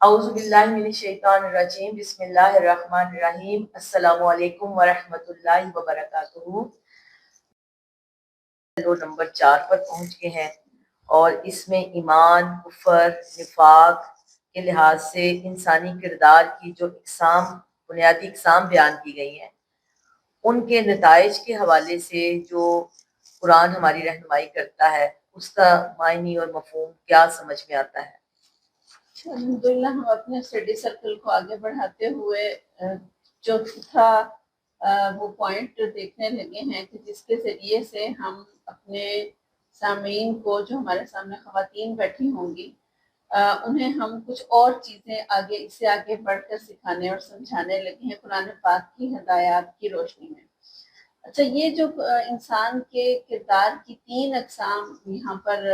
اعوذ باللہ من الشیطان الرجیم، بسم اللہ الرحمن الرحیم۔ السلام علیکم ورحمۃ اللہ وبرکاتہ۔ نمبر 4 پر پہنچ گئے ہیں، اور اس میں ایمان، کفر، نفاق کے لحاظ سے انسانی کردار کی جو بنیادی اقسام بیان کی گئی ہیں، ان کے نتائج کے حوالے سے جو قرآن ہماری رہنمائی کرتا ہے، اس کا معنی اور مفہوم کیا سمجھ میں آتا ہے؟ الحمدللہ ہم اپنے اسٹڈی سرکل کو آگے بڑھاتے ہوئے چوتھا وہ پوائنٹ دیکھنے لگے ہیں کہ جس کے ذریعے سے ہم اپنے سامعین کو، جو ہمارے سامنے خواتین بیٹھی ہوں گی، انہیں ہم کچھ اور چیزیں اس سے آگے بڑھ کر سکھانے اور سمجھانے لگے ہیں قرآن پاک کی ہدایات کی روشنی میں۔ اچھا، یہ جو انسان کے کردار کی 3 اقسام یہاں پر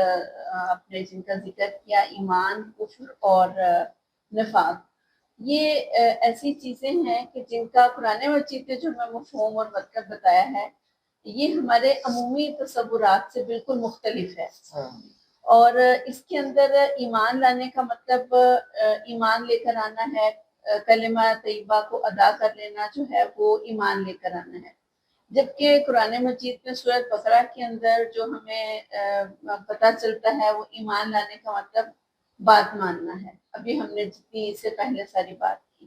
آپ نے جن کا ذکر کیا، ایمان، کفر اور نفاق، یہ ایسی چیزیں ہیں کہ جن کا قرآن مجید نے جو ہمیں مفہوم اور مطلب بتایا ہے، یہ ہمارے عمومی تصورات سے بالکل مختلف ہے۔ اور اس کے اندر ایمان لانے کا مطلب ایمان لے کر آنا ہے، کلمہ طیبہ کو ادا کر لینا جو ہے وہ ایمان لے کر آنا ہے۔ جبکہ قرآن مجید میں سورۃ بقرہ کے اندر جو ہمیں پتہ چلتا ہے، وہ ایمان لانے کا مطلب بات ماننا ہے۔ ابھی ہم نے جتنی اس سے پہلے ساری بات کی۔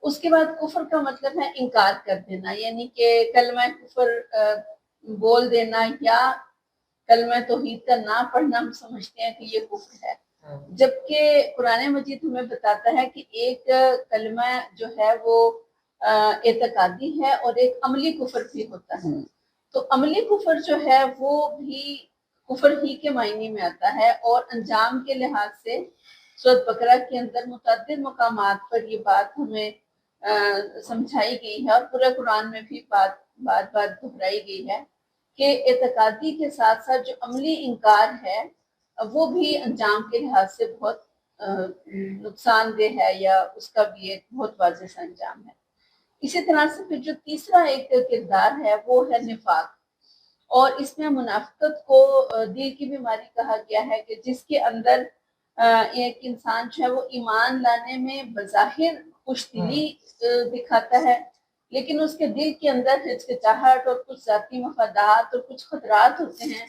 اس کے بعد کفر کا مطلب ہے انکار کر دینا، یعنی کہ کلمہ کفر بول دینا یا کلمہ توحید کا نہ پڑھنا ہم سمجھتے ہیں کہ یہ کفر ہے، جبکہ قرآن مجید ہمیں بتاتا ہے کہ ایک کلمہ جو ہے وہ اعتقادی ہے اور ایک عملی کفر بھی ہوتا ہے۔ تو عملی کفر جو ہے وہ بھی کفر ہی کے معنی میں آتا ہے، اور انجام کے لحاظ سے سورۃ بقرہ کے اندر متعدد مقامات پر یہ بات ہمیں سمجھائی گئی ہے، اور پورے قرآن میں بھی بات دہرائی گئی ہے کہ اعتقادی کے ساتھ ساتھ جو عملی انکار ہے وہ بھی انجام کے لحاظ سے بہت نقصان دہ ہے، یا اس کا بھی ایک بہت واضح سا انجام ہے۔ اسی طرح سے پھر جو تیسرا ایک کردار ہے وہ ہے نفاق، اور اس میں منافقت کو دل کی بیماری کہا گیا ہے، کہ جس کے اندر ایک انسان جو ہے وہ ایمان لانے میں بظاہر خوش دلی دکھاتا ہے، لیکن اس کے دل کے اندر ہچکچاہٹ اور کچھ ذاتی مفادات اور کچھ خطرات ہوتے ہیں،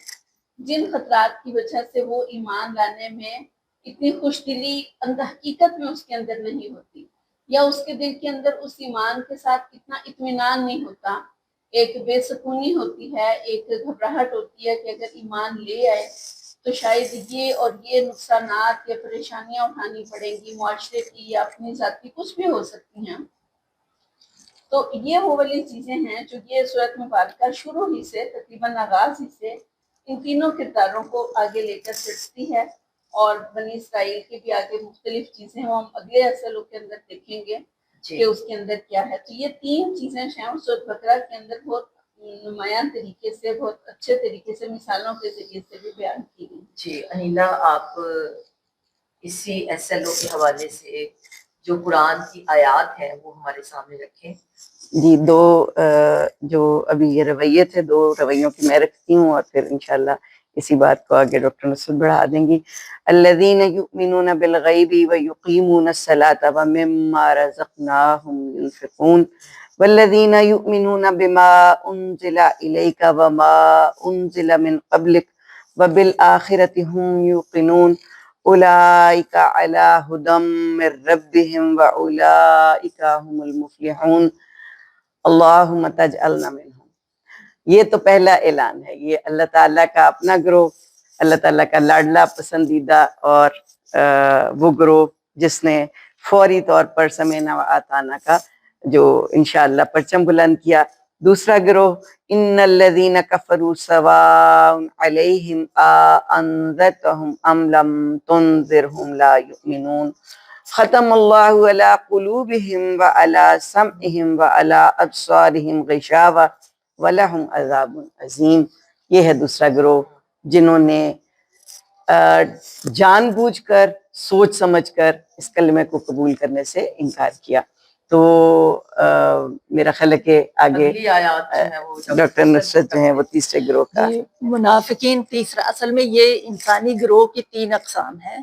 جن خطرات کی وجہ سے وہ ایمان لانے میں اتنی خوش دلی حقیقت میں اس کے اندر نہیں ہوتی، یا اس کے دل کے اندر اس ایمان کے ساتھ اتنا اطمینان نہیں ہوتا، ایک بے سکونی ہوتی ہے، ایک گھبراہٹ ہوتی ہے کہ اگر ایمان لے آئے تو شاید یہ اور یہ نقصانات یا پریشانیاں اٹھانی پڑیں گی، معاشرے کی یا اپنی ذاتی کچھ بھی ہو سکتی ہیں۔ تو یہ وہ والی چیزیں ہیں جو یہ سورۃ مبارکہ شروع ہی سے، تقریباً آغاز ہی سے، ان تینوں کرداروں کو آگے لے کر چلتی ہے، اور بنی اسرائیل کی بھی آگے مختلف چیزیں ہم اگلے اصلوں کے اندر دیکھیں گے کہ اس کے اندر کیا ہے۔ تو یہ 3 چیزیں ہیں سورۃ بقرہ کے اندر بہت نمایاں طریقے سے، بہت اچھے طریقے سے، مثالوں کے ذریعے سے بھی بیان کی گئی۔ جی انیلا، آپ اسی ایس ایل او کے حوالے سے جو قرآن کی آیات ہیں وہ ہمارے سامنے رکھیں۔ جی، 2 جو ابھی یہ رویے تھے، 2 رویوں کی میں رکھتی ہوں، اور پھر انشاءاللہ اسی بات کو آگے ڈاکٹر نصرت بڑھا دیں گی۔ الذین یؤمنون بالغیب ویقیمون الصلاۃ ومما رزقناہم ینفقون والذین یؤمنون بما انزل الیک وما انزل من قبلک وبالآخرۃ ہم یوقنون اولئک علی ھدی من ربہم واولئک هم المفلحون اللہم تجعلنا منہم۔ یہ تو پہلا اعلان ہے، یہ اللہ تعالیٰ کا اپنا گروہ، اللہ تعالیٰ کا لاڈلا پسندیدہ، اور وہ گروہ جس نے فوری طور پر سمینا و آتانا کا جو انشاءاللہ پرچم بلند کیا۔ دوسرا گروہ، ان الذین کفروا سواء علیہم انذرتہم ام لم تنذرہم لا یؤمنون ختم اللہ علی قلوبہم وعلی سمعہم وعلی ابصارہم غشاوہ وَلَهُمْ عَذَابٌ عَظِيمٌ۔ یہ ہے دوسرا گروہ، جنہوں نے جان بوجھ کر، سوچ سمجھ کر اس کلمے کو قبول کرنے سے انکار کیا۔ تو میرا خیال ہے کہ آگے ڈاکٹر نصرت جو ہیں وہ تیسرے گروہ کا۔ منافقین تیسرا، اصل میں یہ انسانی گروہ کی 3 اقسام ہیں،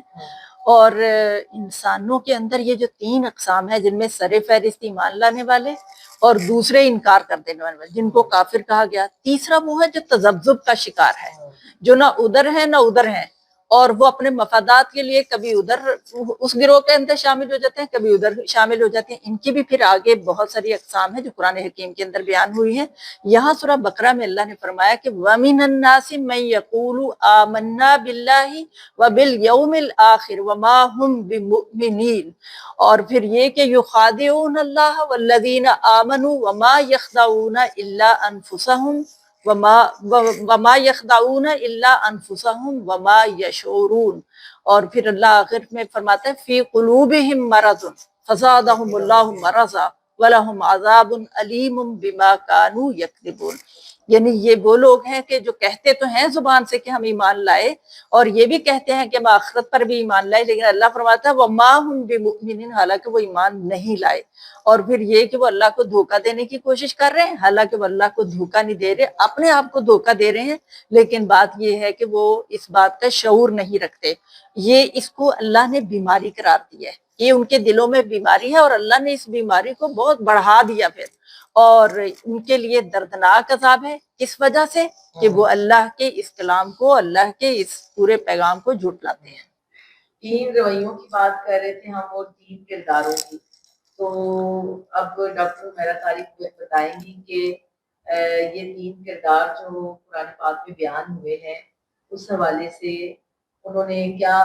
اور انسانوں کے اندر یہ جو 3 اقسام ہیں جن میں سر فہرست ایمان لانے والے اور دوسرے انکار کر دینے والے جن کو کافر کہا گیا، تیسرا وہ ہے جو تذبذب کا شکار ہے، جو نہ ادھر ہے نہ ادھر ہے، اور وہ اپنے مفادات کے لیے کبھی ادھر اس گروہ کے اندر شامل ہو جاتے ہیں، کبھی ادھر شامل ہو جاتے ہیں۔ ان کی بھی پھر آگے بہت ساری اقسام ہیں جو قرآن حکیم کے اندر بیان ہوئی ہیں۔ یہاں سورہ بقرہ میں اللہ نے فرمایا کہ وَمِنَ النَّاسِ مَن يَقُولُ آمَنَّا بِاللَّهِ وَبِالْيَوْمِ الْآخِرِ وَمَا هُمْ بِمُؤْمِنِينَ، اور پھر یہ کہ يُخَادِعُونَ اللَّهَ وَالَّذِينَ آمَنُوا وَمَا يَخْدَعُونَ إِلَّا أَنفُسَهُمْ وما يخدعون الا انفسهم وما يشعرون، اور پھر اللہ آخر میں فرماتا ہے فی قلوبہم مرض فزادہم اللہ مرضا ولہم عذاب علیم بما كانوا یکذبون۔ یعنی یہ وہ لوگ ہیں کہ جو کہتے تو ہیں زبان سے کہ ہم ایمان لائے، اور یہ بھی کہتے ہیں کہ ہم آخرت پر بھی ایمان لائے، لیکن اللہ فرماتا ہے وما ہم بمؤمنین، حالانکہ وہ ایمان نہیں لائے۔ اور پھر یہ کہ وہ اللہ کو دھوکہ دینے کی کوشش کر رہے ہیں، حالانکہ وہ اللہ کو دھوکہ نہیں دے رہے، اپنے آپ کو دھوکہ دے رہے ہیں، لیکن بات یہ ہے کہ وہ اس بات کا شعور نہیں رکھتے۔ یہ اس کو اللہ نے بیماری قرار دیا ہے، یہ ان کے دلوں میں بیماری ہے، اور اللہ نے اس بیماری کو بہت بڑھا دیا پھر، اور ان کے لیے دردناک عذاب ہے۔ کس وجہ سے؟ کہ وہ اللہ کے اس کلام کو، اللہ کے اس پورے پیغام کو جھٹلاتے ہیں۔ 3 رویوں کی بات کر رہے تھے ہم اور 3 کرداروں کی، تو اب ڈاکٹر میرا طارق بتائیں گی کہ یہ 3 کردار جو قرآن پاک میں بیان ہوئے ہیں اس حوالے سے انہوں نے کیا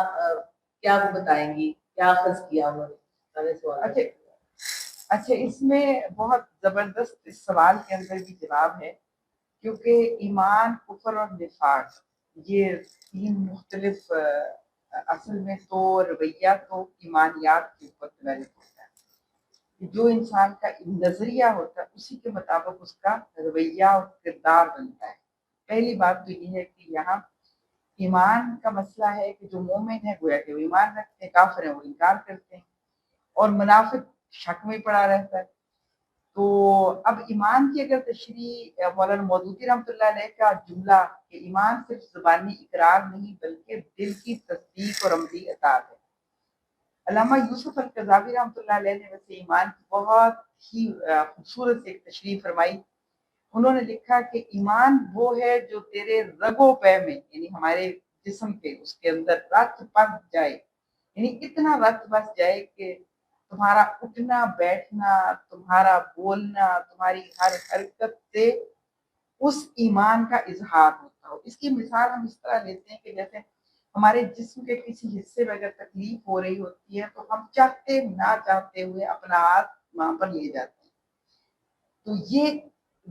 وہ بتائیں گی، کیا اخذ کیا انہوں نے؟ سارے سوال اچھا اس میں بہت زبردست اس سوال کے اندر بھی جواب ہے، کیونکہ ایمان، کفر اور نفاق یہ 3 مختلف اصل میں تو رویہ تو ایمانیات کے اوپر ڈیولپ ہوتا ہے، جو انسان کا نظریہ ہوتا ہے اسی کے مطابق اس کا رویہ اور کردار بنتا ہے۔ پہلی بات تو یہ ہے کہ یہاں ایمان کا مسئلہ ہے کہ جو مومن ہے گویا کہ وہ ایمان رکھتے ہیں، کافر ہیں وہ انکار کرتے ہیں، اور منافق شک میں پڑا رہتا ہے۔ تو اب ایمان کی اگر تشریح مولانا مودودی رحمۃ اللہ علیہ کا جملہ کہ ایمان صرف زبانی اقرار نہیں بلکہ دل کی تصدیق اور عملی اطاعت ہے۔ علامہ یوسف القذافی رحمۃ اللہ علیہ نے ویسے ایمان کی بہت ہی خوبصورت ایک تشریح فرمائی۔ انہوں نے لکھا کہ ایمان وہ ہے جو تیرے رگ و پے میں، یعنی ہمارے جسم پہ، اس کے اندر رت بس جائے، یعنی اتنا رت بس جائے کہ تمہارا اٹھنا بیٹھنا، تمہارا بولنا، تمہاری ہر حرکت سے اس ایمان کا اظہار ہوتا ہو۔ اس کی مثال ہم اس طرح لیتے ہیں کہ جیسے ہمارے جسم کے کسی حصے میں اگر تکلیف ہو رہی ہوتی ہے تو ہم چاہتے نہ چاہتے ہوئے اپنا ہاتھ وہاں پر لے جاتے ہیں، تو یہ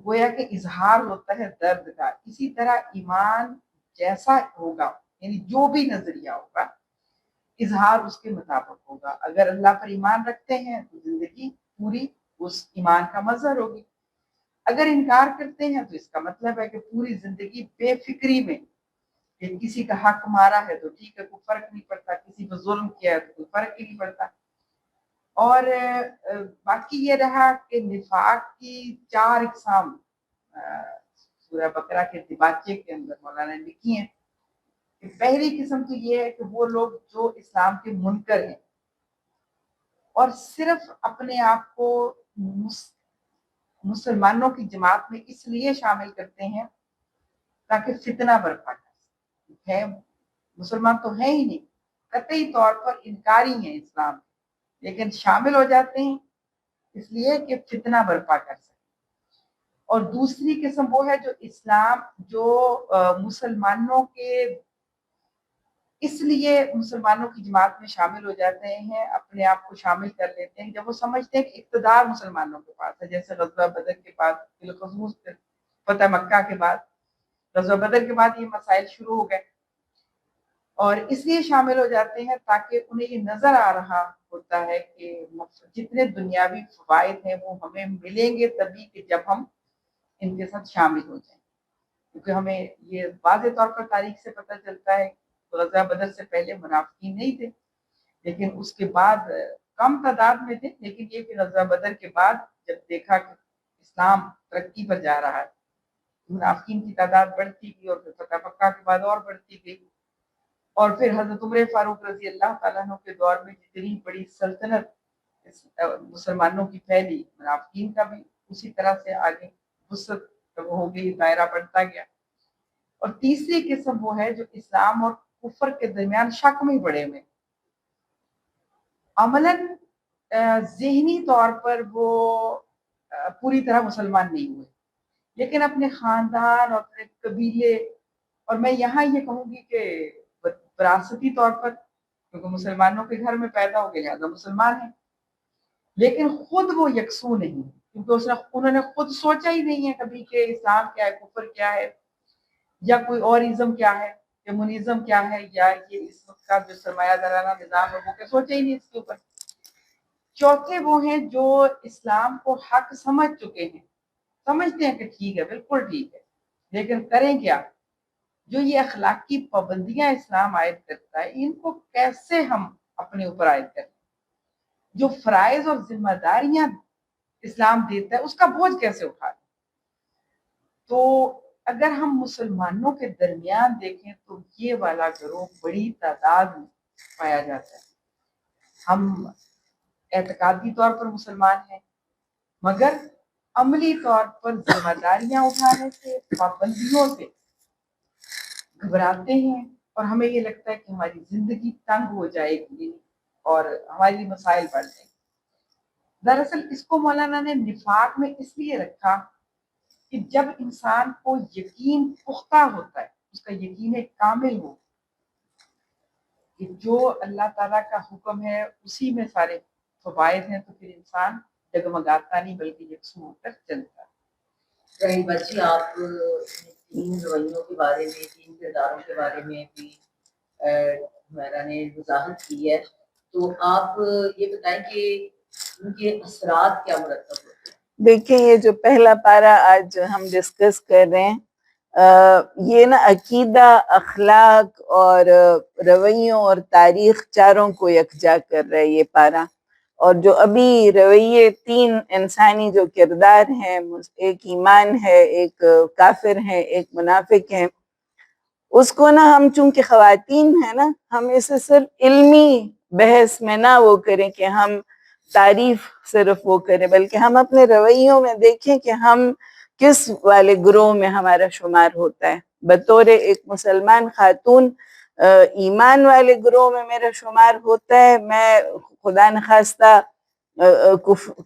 گویا کہ اظہار ہوتا ہے درد کا۔ اسی طرح ایمان جیسا ہوگا، یعنی جو بھی نظریہ ہوگا اظہار اس کے مطابق ہوگا۔ اگر اللہ پر ایمان رکھتے ہیں تو زندگی پوری اس ایمان کا مظہر ہوگی، اگر انکار کرتے ہیں تو اس کا مطلب ہے کہ پوری زندگی بے فکری میں، کہ کسی کا حق مارا ہے تو ٹھیک ہے کوئی فرق نہیں پڑتا، کسی پر ظلم کیا ہے تو کوئی فرق ہی نہیں پڑتا۔ اور باقی یہ رہا کہ نفاق کی 4 اقسام سورہ بقرہ کے دیباچے کے اندر مولانا نے لکھی ہیں۔ پہلی قسم تو یہ ہے کہ وہ لوگ جو اسلام کے منکر ہیں اور صرف اپنے آپ کو مسلمانوں کی جماعت میں اس لیے شامل کرتے ہیں تاکہ فتنہ برپا کر ہے، مسلمان تو ہے ہی نہیں، قطعی طور پر انکاری ہیں اسلام، لیکن شامل ہو جاتے ہیں اس لیے کہ فتنہ برپا کر سکیں۔ اور دوسری قسم وہ ہے جو اسلام، جو مسلمانوں کے اس لیے مسلمانوں کی جماعت میں شامل ہو جاتے ہیں، اپنے آپ کو شامل کر لیتے ہیں جب وہ سمجھتے ہیں کہ اقتدار مسلمانوں کے پاس ہے، جیسے غزوہ بدر کے بعد، بالخصوص فتح مکہ کے بعد، غزوہ بدر کے بعد یہ مسائل شروع ہو گئے، اور اس لیے شامل ہو جاتے ہیں تاکہ انہیں یہ نظر آ رہا ہوتا ہے کہ جتنے دنیاوی فوائد ہیں وہ ہمیں ملیں گے تبھی کہ جب ہم ان کے ساتھ شامل ہو جائیں، کیونکہ ہمیں یہ واضح طور پر تاریخ سے پتہ چلتا ہے غزوہ بدر سے پہلے منافقین نہیں تھے، لیکن اس کے بعد کم تعداد میں تھے، لیکن یہ کہ غزوہ بدر کے بعد جب دیکھا کہ اسلام ترقی پر جا رہا ہے، منافقین کی تعداد بڑھتی گئی، اور پھر فتح مکہ کے بعد اور بڑھتی گئی، اور پھر حضرت عمر فاروق رضی اللہ تعالیٰ عنہ کے دور میں جتنی بڑی سلطنت مسلمانوں کی پھیلی، منافقین کا بھی اسی طرح سے آگے وسعت ہو گئی، دائرہ بڑھتا گیا. اور تیسری قسم وہ ہے جو اسلام اور کفر کے درمیان شک میں پڑے ہوئے، عملاً ذہنی طور پر وہ پوری طرح مسلمان نہیں ہوئے، لیکن اپنے خاندان اور اپنے قبیلے، اور میں یہاں یہ کہوں گی کہ وراثتی طور پر، کیونکہ مسلمانوں کے گھر میں پیدا ہو گئے لہٰذا مسلمان ہیں، لیکن خود وہ یکسو نہیں، کیونکہ انہوں نے خود سوچا ہی نہیں ہے کبھی کہ اسلام کیا ہے، کفر کیا ہے، یا کوئی اور ازم کیا ہے، کمیونزم کیا ہے، یا یہ اس وقت کا جو سرمایہ دارانہ نظام ہے وہ کہ سوچا ہی نہیں اس کے اوپر. چوتھے وہ ہیں جو اسلام کو حق سمجھ چکے ہیں، سمجھتے ہیں کہ ٹھیک ہے، بالکل ٹھیک ہے، لیکن کریں کیا؟ جو یہ اخلاقی پابندیاں اسلام عائد کرتا ہے ان کو کیسے ہم اپنے اوپر عائد کریں، جو فرائض اور ذمہ داریاں اسلام دیتا ہے اس کا بوجھ کیسے اٹھائیں. تو اگر ہم مسلمانوں کے درمیان دیکھیں تو یہ والا گروہ بڑی تعداد میں پایا جاتا ہے. ہم اعتقادی طور پر مسلمان ہیں، مگر عملی طور پر ذمہ داریاں اٹھانے سے، پابندیوں سے گھبراتے ہیں، اور ہمیں یہ لگتا ہے کہ ہماری زندگی تنگ ہو جائے گی اور ہماری مسائل بڑھ جائیں گے. دراصل اس کو مولانا نے نفاق میں اس لیے رکھا کہ جب انسان کو یقین پختہ ہوتا ہے، اس کا یقین کامل ہو کہ جو اللہ تعالیٰ کا حکم ہے اسی میں سارے فوائد ہیں، تو پھر انسان ڈگمگاتا نہیں بلکہ یکسو ہو کر چلتا ہے. رحیم بچی، آپ تین رویوں کے بارے میں، تین کرداروں کے بارے میں بھی ہمارا نے وضاحت کی ہے، تو آپ یہ بتائیں کہ ان کے اثرات کیا مرتب ہوتے ہیں؟ دیکھیں یہ جو پہلا پارہ آج ہم ڈسکس کر رہے ہیں، یہ نا عقیدہ، اخلاق اور رویوں اور تاریخ چاروں کو یکجا کر رہا ہے یہ پارہ. اور جو ابھی رویے تین انسانی جو کردار ہیں، ایک ایمان ہے، ایک کافر ہے، ایک منافق ہے، اس کو نا ہم چونکہ خواتین ہیں نا، ہم اسے صرف علمی بحث میں نہ وہ کریں کہ ہم تعریف صرف وہ کریں، بلکہ ہم اپنے رویوں میں دیکھیں کہ ہم کس والے گروہ میں ہمارا شمار ہوتا ہے. بطور ایک مسلمان خاتون ایمان والے گروہ میں میرا شمار ہوتا ہے. میں خدا نخواستہ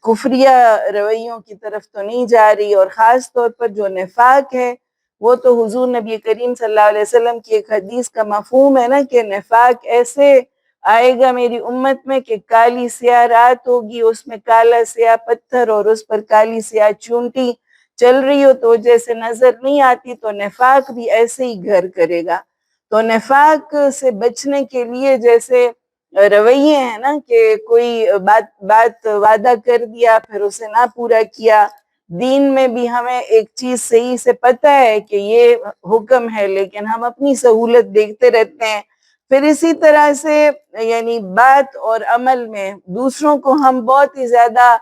کفریہ رویوں کی طرف تو نہیں جا رہی، اور خاص طور پر جو نفاق ہے وہ تو حضور نبی کریم صلی اللہ علیہ وسلم کی ایک حدیث کا مفہوم ہے نا کہ نفاق ایسے آئے گا میری امت میں کہ کالی سیاہ رات ہوگی، اس میں کالا سیاہ پتھر اور اس پر کالی سیاہ چونٹی چل رہی ہو تو وہ جیسے نظر نہیں آتی، تو نفاق بھی ایسے ہی گھر کرے گا. تو نفاق سے بچنے کے لیے جیسے رویے ہیں نا کہ کوئی بات وعدہ کر دیا پھر اسے نہ پورا کیا، دین میں بھی ہمیں ایک چیز صحیح سے پتہ ہے کہ یہ حکم ہے لیکن ہم اپنی سہولت دیکھتے رہتے ہیں. پھر اسی طرح سے یعنی بات اور عمل میں دوسروں کو ہم بہت ہی زیادہ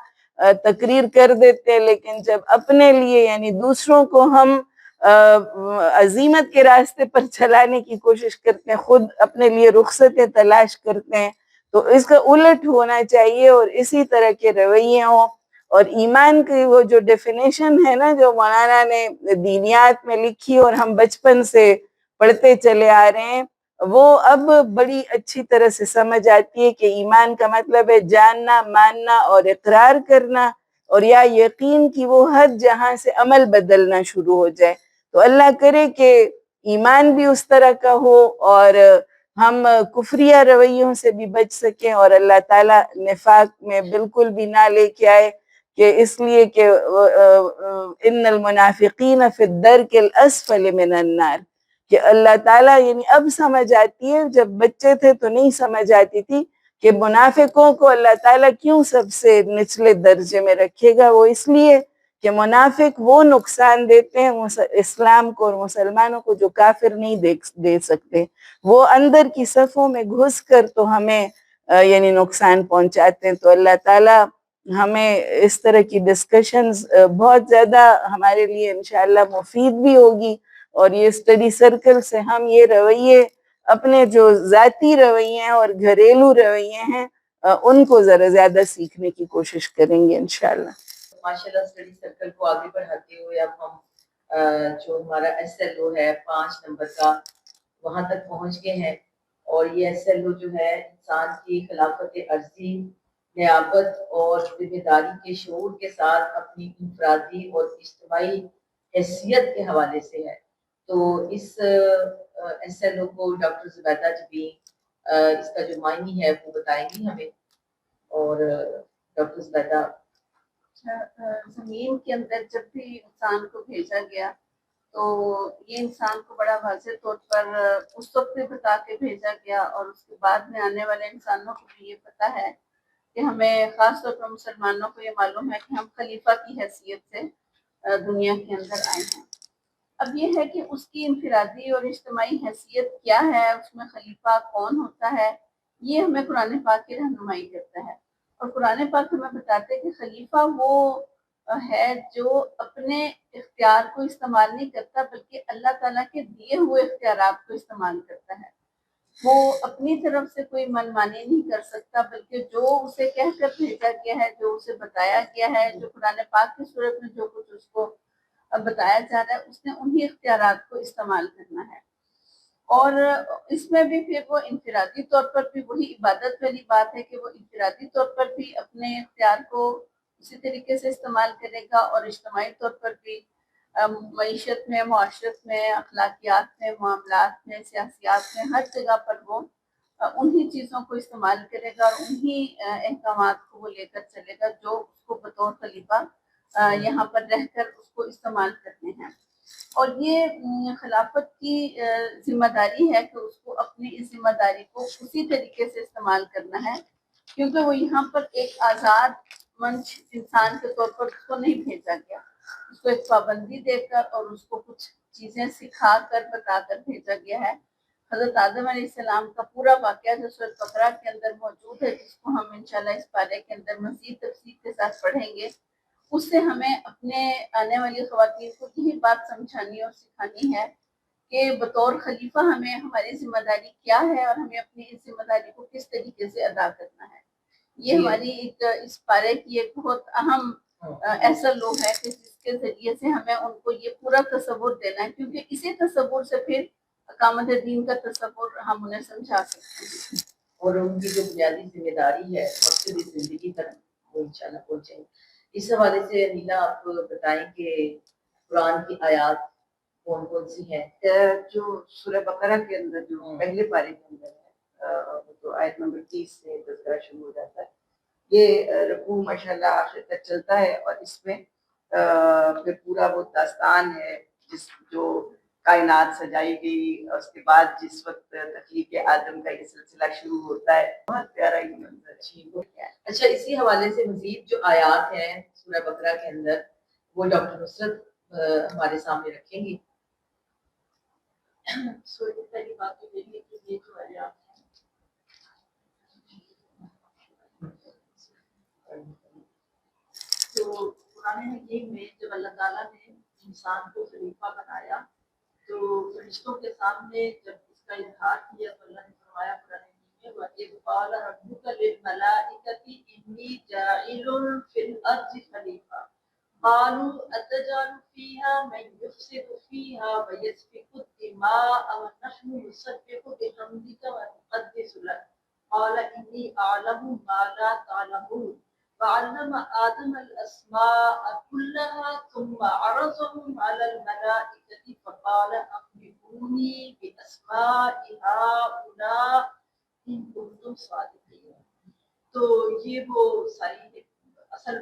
تقریر کر دیتے ہیں، لیکن جب اپنے لیے یعنی دوسروں کو ہم عزیمت کے راستے پر چلانے کی کوشش کرتے ہیں، خود اپنے لیے رخصتیں تلاش کرتے ہیں. تو اس کا الٹ ہونا چاہیے اور اسی طرح کے رویے ہوں. اور ایمان کی وہ جو ڈیفینیشن ہے نا جو مولانا نے دینیات میں لکھی اور ہم بچپن سے پڑھتے چلے آ رہے ہیں، وہ اب بڑی اچھی طرح سے سمجھ آتی ہے کہ ایمان کا مطلب ہے جاننا، ماننا اور اقرار کرنا، اور یا یقین کی وہ حد جہاں سے عمل بدلنا شروع ہو جائے. تو اللہ کرے کہ ایمان بھی اس طرح کا ہو اور ہم کفریہ رویوں سے بھی بچ سکیں، اور اللہ تعالیٰ نفاق میں بالکل بھی نہ لے کے آئے کہ اس لیے کہ ان المنافقین فی الدرک الاسفل من النار، کہ اللہ تعالیٰ یعنی اب سمجھ آتی ہے، جب بچے تھے تو نہیں سمجھ آتی تھی کہ منافقوں کو اللہ تعالیٰ کیوں سب سے نچلے درجے میں رکھے گا. وہ اس لیے کہ منافق وہ نقصان دیتے ہیں اسلام کو اور مسلمانوں کو جو کافر نہیں دے سکتے. وہ اندر کی صفوں میں گھس کر تو ہمیں یعنی نقصان پہنچاتے ہیں. تو اللہ تعالیٰ ہمیں اس طرح کی ڈسکشنز بہت زیادہ ہمارے لیے انشاءاللہ مفید بھی ہوگی، اور یہ اسٹڈی سرکل سے ہم یہ رویے اپنے جو ذاتی رویے ہیں اور گھریلو رویے ہیں ان کو ذرا زیادہ سیکھنے کی کوشش کریں گے انشاءاللہ. ماشاءاللہ اسٹڈی سرکل کو آگے بڑھاتے ہوئے اب ہم جو ہمارا ایس ایل او ہے 5 نمبر کا وہاں تک پہنچ گئے ہیں. اور یہ ایس ایل او جو ہے انسان کی خلافت عرضی، نیابت اور ذمہ داری کے شعور کے ساتھ اپنی انفرادی اور اجتماعی حیثیت کے حوالے سے ہے. تو اس ایس ایل او کو ڈاکٹر زبیدہ جبین اس کا جو معنی ہے وہ بتائیں گی ہمیں. اور ڈاکٹر زبیدہ زمین کے اندر جب بھی انسان کو بھیجا گیا تو یہ انسان کو بڑا واضح طور پر اس وقت بھی بتا کے بھیجا گیا، اور اس کے بعد میں آنے والے انسانوں کو بھی یہ پتا ہے کہ ہمیں خاص طور پر مسلمانوں کو یہ معلوم ہے کہ ہم خلیفہ کی حیثیت سے دنیا کے اندر آئے ہیں. اب یہ ہے کہ اس کی انفرادی اور اجتماعی حیثیت کیا ہے، اس میں خلیفہ کون ہوتا ہے، یہ ہمیں قرآن پاک کی رہنمائی کرتا ہے. اور قرآن پاک ہمیں بتاتے ہیں کہ خلیفہ وہ ہے جو اپنے اختیار کو استعمال نہیں کرتا بلکہ اللہ تعالیٰ کے دیے ہوئے اختیارات کو استعمال کرتا ہے. وہ اپنی طرف سے کوئی من مانی نہیں کر سکتا بلکہ جو اسے کہہ کر بھیجا گیا ہے، جو اسے بتایا گیا ہے، جو قرآن پاک کی صورت میں جو کچھ اس کو بتایا جا رہا ہے، اس نے انہی اختیارات کو استعمال کرنا ہے. اور اس میں بھی پھر وہ انفرادی طور پر بھی وہی عبادت والی بات ہے کہ وہ انفرادی طور پر بھی اپنے اختیار کو اسی طریقے سے استعمال کرے گا، اور اجتماعی طور پر بھی معیشت میں، معاشرت میں، اخلاقیات میں، معاملات میں، سیاسیات میں، ہر جگہ پر وہ انہی چیزوں کو استعمال کرے گا اور انہی احکامات کو وہ لے کر چلے گا جو اس کو بطور خلیفہ یہاں پر رہ کر اس کو استعمال کرنے ہیں. اور یہ خلافت کی ذمہ داری ہے کہ اس کو اپنی اس ذمہ داری کو اسی طریقے سے استعمال کرنا ہے، کیونکہ وہ یہاں پر ایک آزاد منچ انسان کے طور پر اس کو نہیں بھیجا گیا. اس کو ایک پابندی دے کر اور اس کو کچھ چیزیں سکھا کر بتا کر بھیجا گیا ہے. حضرت آدم علیہ السلام کا پورا واقعہ جو سورۃ بقرہ کے اندر موجود ہے، جس کو ہم انشاءاللہ اس پارے کے اندر مزید تفصیل کے ساتھ پڑھیں گے، اس سے ہمیں اپنے آنے والی خواتین کو یہی بات سمجھانی اور سکھانی ہے کہ بطور خلیفہ ہمیں ہماری ذمہ داری کیا ہے اور ہمیں اپنی اس ذمہ داری کو کس طریقے سے ادا کرنا ہے. یہ ہماری ایک اس پارے کی ایک بہت اہم ایسا لوگ ہے کہ جس کے ذریعے سے ہمیں ان کو یہ پورا تصور دینا ہے، کیونکہ اسی تصور سے پھر اقامت دین کا تصور ہم انہیں سمجھا سکتے ہیں. اور ان کی جو بنیادی ذمہ داری ہے مقصد زندگی تک وہ انشاءاللہ پہنچیں گے. اس حوالے سے انیلا آپ بتائیں کہ قرآن کی آیات کون کون سی ہیں؟ جو سورہ بقرہ کے اندر جو پہلے پارے کے اندر ہے تو آیت نمبر 30 سے تذکرہ شروع ہو جاتا ہے. یہ رکوع ماشاءاللہ آخر تک چلتا ہے اور اس میں پھر پورا وہ داستان ہے جس جو کائنات سجائی گئی اور اس کے بعد جس وقت تخلیق آدم کا یہ سلسلہ شروع ہوتا ہے. بہت پیارا یہ منظر. اچھا، اسی حوالے سے مزید جو آیات ہیں سورہ بقرہ کے اندر وہ ڈاکٹر نصرت ہمارے سامنے رکھیں گی. سورہ پہلی بات تو یہ ہے کہ یہ جو آیات ہیں تو قرآن حکیم میں جب اللہ تعالیٰ نے انسان کو خلیفہ بنایا تو فرشتوں کے سامنے جب اس کا اظہار کیا تو اللہ نے فرمایا قرآن حکیم میں وَإِذْ قَالَ رَبُّكَ لِلْمَلَائِكَةِ إِنِّي جَاعِلٌ فِي الْأَرْضِ خَلِيفَةً قَالُوا أَتَجْعَلُ فِيهَا مَن يُفْسِدُ فِيهَا وَيَسْفِكُ الدِّمَاءَ وَنَحْنُ نُسَبِّحُ بِحَمْدِكَ وَنُقَدِّسُ لَكَ قَالَ إِنِّي أَعْلَمُ مَا لَا تَعْلَمُونَ وَعَلَّمَ آدَمَ الْأَسْمَاءَ كُلَّهَا ثُمَّ عَرَضَهُمْ عَلَى الْمَلَائِكَةِ فَقَالَ أَنبِئُونِي بِأَسْمَاءِ هَؤُلَاءِ إِن كُنتُمْ صَادِقِينَ. تو یہ وہ ساری اصل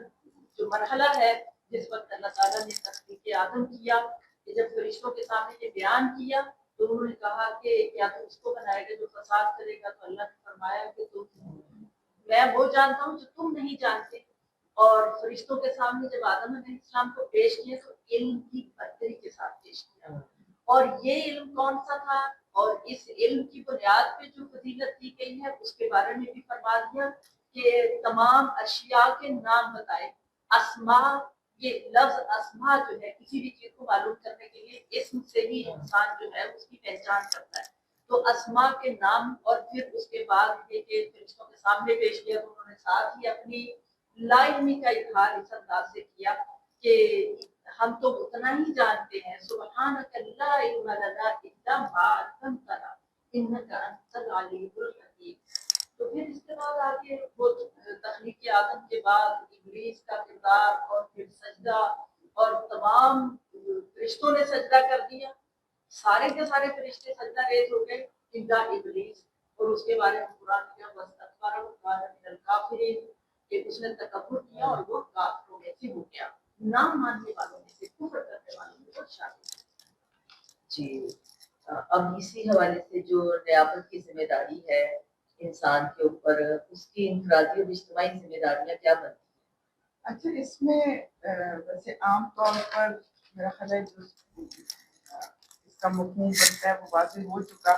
جو مرحلہ ہے جس وقت اللہ تعالیٰ نے تخلیق آدم کیا کہ جب فرشتوں کے سامنے یہ بیان کیا تو انہوں نے کہا کہ کیا تو اس کو بنائے گا جو فساد کرے گا، تو اللہ نے فرمایا کہ میں وہ جانتا ہوں جو تم نہیں جانتے. اور فرشتوں کے سامنے جب آدم علیہ السلام کو پیش کیا تو علم کی برتری کے ساتھ پیش کیا. اور یہ علم کون سا تھا اور اس علم کی بنیاد پہ جو فضیلت دی گئی ہے اس کے بارے میں بھی فرما دیا کہ تمام اشیاء کے نام بتائے. اسماء، یہ لفظ اسماء جو ہے کسی بھی چیز کو معلوم کرنے کے لیے اسم سے ہی انسان جو ہے اس کی پہچان کرتا ہے. تو اسماء کے نام اور پھر اس کے بعد یہ کہ فرشتوں کے سامنے پیش کیا تو انہوں نے ساتھ ہی اپنی لا علمی کا اظہار اس انداز سے کیا کہ ہم تو اتنا ہی جانتے ہیں سبحانک لا علم لنا الا ما علمتنا انک انت العلیم الحکیم. تو پھر اس کے بعد آگے وہ تخلیق آدم کے بعد ابلیس کا کردار اور پھر سجدہ اور تمام فرشتوں نے سجدہ کر دیا, سارے کے سارے فرشتے سجدہ ریز ہو گئے الا ابلیس, اور اس کے بارے میں قرآن کیا واستکبر وکان من الکافرین کہ اس نے تکبر کیا اور وہ کافروں میں سے ہو گیا, نہ ماننے والوں میں سے, کفر کرنے والوں میں سے شامل. جی اب اسی حوالے سے جو نیابت کی ذمہ داری ہے انسان کے اوپر, اس کی انفرادی اور اجتماعی ذمہ داریاں کیا بنتی ہیں؟ اچھا اس میں ویسے عام طور پر میرا خیال ہے جو اس کا مفہوم بنتا ہے وہ واضح ہو چکا.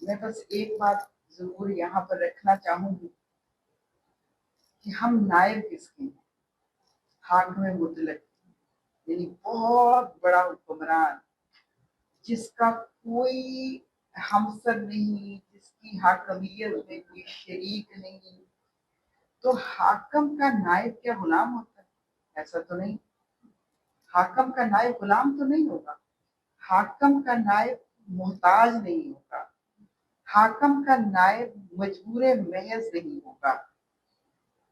میں بس ایک بات ضرور یہاں پر رکھنا چاہوں گی کہ ہم نائب کس کے ہیں؟ حاکم مطلق, یعنی بہت بڑا حکمران جس کا کوئی ہمسر نہیں, جس کی حاکمیت میں کوئی شریک نہیں. تو حاکم کا نائب کیا غلام ہوتا ہے؟ ایسا تو نہیں. حاکم کا نائب غلام تو نہیں ہوگا, حاکم کا نائب محتاج نہیں ہوگا, حاکم کا نائب مجبور محض نہیں ہوگا.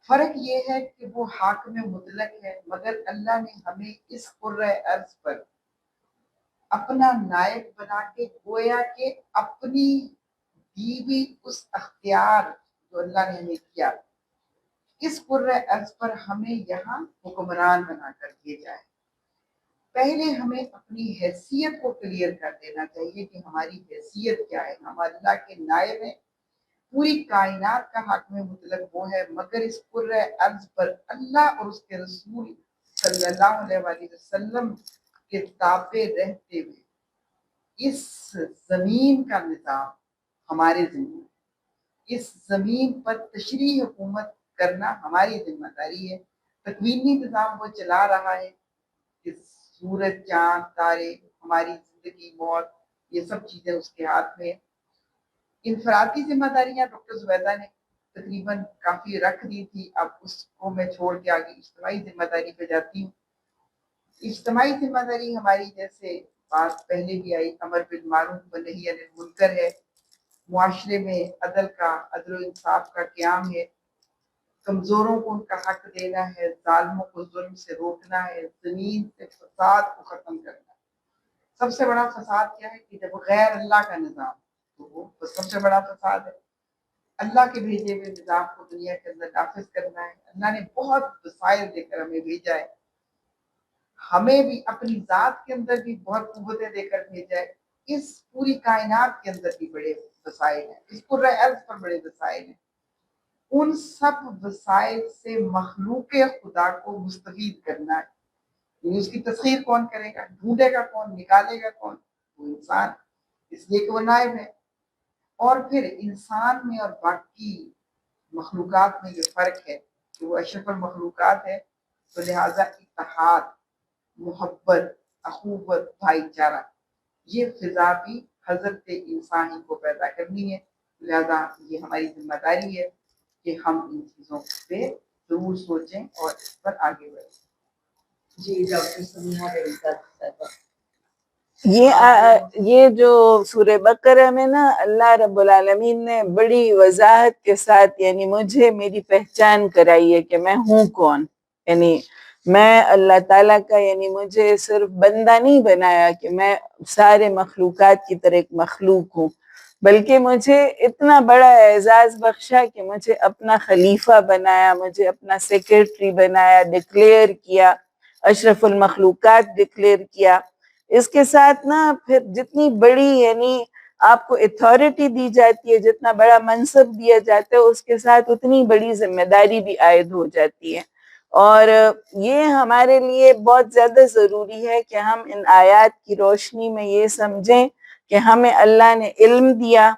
فرق یہ ہے کہ وہ حاکم مطلق ہے, مگر اللہ نے ہمیں اس قرۂ ارض پر اپنا نائب بنا کے گویا کہ اپنی دی ہوئی اس اختیار جو اللہ نے ہمیں کیا, اس قرۂ ارض پر ہمیں یہاں حکمران بنا کر بھیجا ہے. پہلے ہمیں اپنی حیثیت کو کلیئر کر دینا چاہیے کہ ہماری حیثیت کیا ہے. ہم اللہ کے نائب ہیں, پوری کائنات کا حاکم مطلق وہ ہے, مگر اس قرۂ ارض پر اللہ اور اس کے رسول صلی اللہ علیہ وآلہ وسلم کے تابع رہتے ہوئے اس زمین کا نظام ہمارے ذمہ, اس زمین پر تشریعی حکومت کرنا ہماری ذمہ داری ہے. تکوینی نظام وہ چلا رہا ہے کہ سورج چاند تارے ہماری زندگی موت یہ سب چیزیں اس کے ہاتھ میں. انفرادی ذمہ داریاں ڈاکٹر زبیدہ نے تقریباً کافی رکھ دی تھی, اب اس کو میں چھوڑ کے آگے اجتماعی ذمہ داری پہ جاتی ہوں. اجتماعی ذمہ داری ہماری جیسے بات پہلے بھی آئی امر بالمعروف و نہی عن المنکر ہے, معاشرے میں عدل و انصاف کا قیام ہے, کمزوروں کو ان کا حق دینا ہے, ظالموں کو ظلم سے روکنا ہے, زمین سے فساد کو ختم کرنا ہے. سب سے بڑا فساد کیا ہے کہ جب غیر اللہ کا نظام, تو وہ سب سے بڑا فساد ہے. اللہ کے بھیجے ہوئے نظام کو دنیا کے اندر نافذ کرنا ہے. اللہ نے بہت وسائل دے کر ہمیں بھیجا ہے, ہمیں بھی اپنی ذات کے اندر بھی بہت قوتیں دے کر بھیجا ہے. اس پوری کائنات کے اندر بھی بڑے وسائل ہیں, اس قرۂ ارض پر بڑے وسائل ہیں. ان سب وسائل سے مخلوق خدا کو مستفید کرنا ہے. یعنی اس کی تسخیر کون کرے گا, ڈھونڈے گا کون, نکالے گا کون؟ وہ انسان, اس لیے کہ وہ نائب ہے. اور پھر انسان میں اور باقی مخلوقات میں یہ فرق ہے کہ وہ اشرف المخلوقات ہے, تو لہٰذا اتحاد, محبت, اخوت, بھائی چارہ, یہ فضا بھی حضرت انسانی کو پیدا کرنی ہے. لہذا یہ ہماری ذمہ داری ہے کہ ہم ان چیزوں پہ ضرور سوچیں اور اس پر آگے بڑھیں. جی ڈاکٹر سمیحہ رضا صاحبہ, یہ جو سورہ بقرہ میں نا اللہ رب العالمین نے بڑی وضاحت کے ساتھ یعنی مجھے میری پہچان کرائی ہے کہ میں ہوں کون. یعنی میں اللہ تعالیٰ کا, یعنی مجھے صرف بندہ نہیں بنایا کہ میں سارے مخلوقات کی طرح ایک مخلوق ہوں, بلکہ مجھے اتنا بڑا اعزاز بخشا کہ مجھے اپنا خلیفہ بنایا, مجھے اپنا سیکرٹری بنایا, ڈکلیئر کیا, اشرف المخلوقات ڈکلیئر کیا. اس کے ساتھ نا پھر جتنی بڑی یعنی آپ کو اتھارٹی دی جاتی ہے, جتنا بڑا منصب دیا جاتا ہے, اس کے ساتھ اتنی بڑی ذمہ داری بھی عائد ہو جاتی ہے. اور یہ ہمارے لیے بہت زیادہ ضروری ہے کہ ہم ان آیات کی روشنی میں یہ سمجھیں کہ ہمیں اللہ نے علم دیا,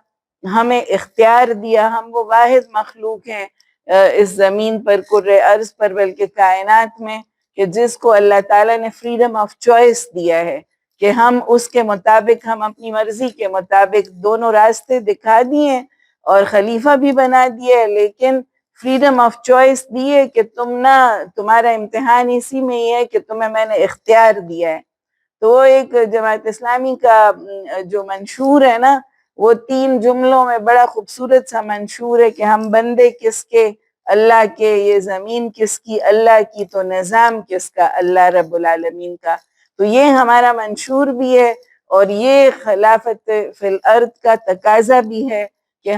ہمیں اختیار دیا, ہم وہ واحد مخلوق ہیں اس زمین پر, کرۂ ارض پر, بلکہ کائنات میں, کہ جس کو اللہ تعالیٰ نے فریڈم آف چوائس دیا ہے کہ ہم اس کے مطابق، ہم اپنی مرضی کے مطابق دونوں راستے دکھا دیے اور خلیفہ بھی بنا دیے، لیکن فریڈم آف چوائس دیے کہ تمہارا امتحان اسی میں ہی ہے کہ تمہیں میں نے اختیار دیا ہے. تو وہ ایک جماعت اسلامی کا جو منشور ہے نا، وہ 3 جملوں میں بڑا خوبصورت سا منشور ہے کہ ہم بندے کس کے؟ اللہ کے. یہ زمین کس کی؟ اللہ کی. تو نظام کس کا؟ اللہ رب العالمین کا. تو یہ ہمارا منشور بھی ہے اور یہ خلافت فی الارض کا تقاضا بھی ہے کہ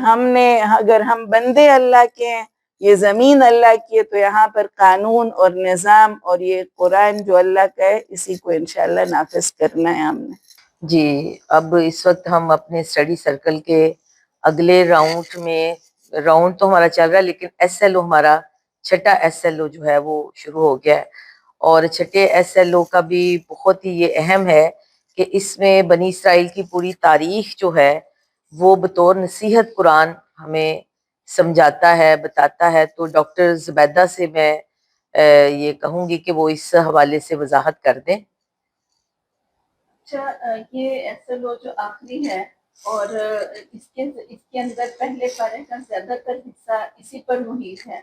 اگر ہم بندے اللہ کے ہیں، یہ زمین اللہ کی ہے، تو یہاں پر قانون اور نظام اور یہ قرآن جو اللہ کا ہے، اسی کو انشاءاللہ نافذ کرنا ہے ہم نے. جی اب اس وقت ہم اپنے اسٹڈی سرکل کے اگلے راؤنڈ تو ہمارا چل رہا ہے، لیکن ایس ایل او ہمارا چھٹا ایس ایل او جو ہے وہ شروع ہو گیا ہے. اور چھٹے ایس ایل او کا بھی بہت ہی یہ اہم ہے کہ اس میں بنی اسرائیل کی پوری تاریخ جو ہے وہ بطور نصیحت قرآن ہمیں سمجھاتا ہے، بتاتا ہے. تو ڈاکٹر زبیدہ سے میں یہ کہوں گی کہ وہ اس حوالے سے وضاحت کر دیں. اچھا، یہ ایس ایل او جو آخری ہے اور اس کے اندر پہلے پارے کا زیادہ تر حصہ اسی پر محیط ہے.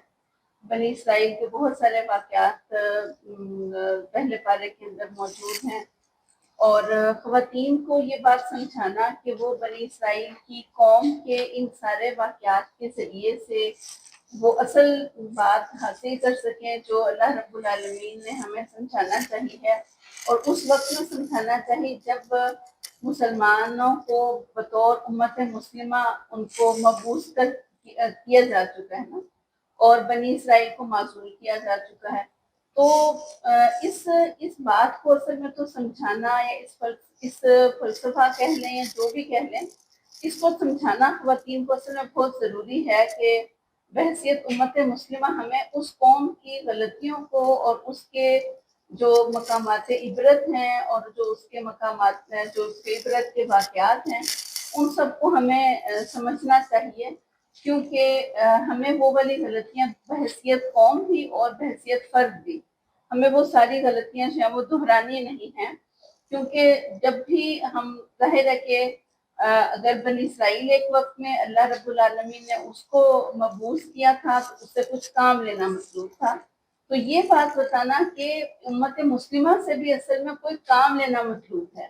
بنی اسرائیل کے بہت سارے واقعات پہلے پارے کے اندر موجود ہیں، اور خواتین کو یہ بات سمجھانا کہ وہ بنی اسرائیل کی قوم کے ان سارے واقعات کے ذریعے سے وہ اصل بات حاصل کر سکیں جو اللہ رب العالمین نے ہمیں سمجھانا چاہیے، اور اس وقت میں سمجھانا چاہیے جب مسلمانوں کو بطور امت مسلمہ ان کو مبعوث کیا جا چکا ہے نا، اور بنی اسرائیل کو معزول کیا جا چکا ہے. تو اس بات کو اصل میں تو سمجھانا یا اس فلسفہ کہہ لیں یا جو بھی کہہ لیں، اس کو سمجھانا خواتین کو اصل میں بہت ضروری ہے کہ بحیثیت امت مسلمہ ہمیں اس قوم کی غلطیوں کو اور اس کے جو مقامات عبرت ہیں اور جو اس کے مقامات ہیں، جو اس کے عبرت کے واقعات ہیں، ان سب کو ہمیں سمجھنا چاہیے، کیونکہ ہمیں وہ والی غلطیاں بحیثیت قوم بھی اور بحیثیت فرد بھی، ہمیں وہ ساری غلطیاں جو ہیں وہ دہرانی نہیں ہیں. کیونکہ جب بھی ہم ظاہر ہے کہ اگر بنی اسرائیل ایک وقت میں اللہ رب العالمین نے اس کو مبعوث کیا تھا تو اس سے کچھ کام لینا مطلوب تھا، تو یہ بات بتانا کہ امت مسلمہ سے بھی اصل میں کوئی کام لینا مطلوب ہے.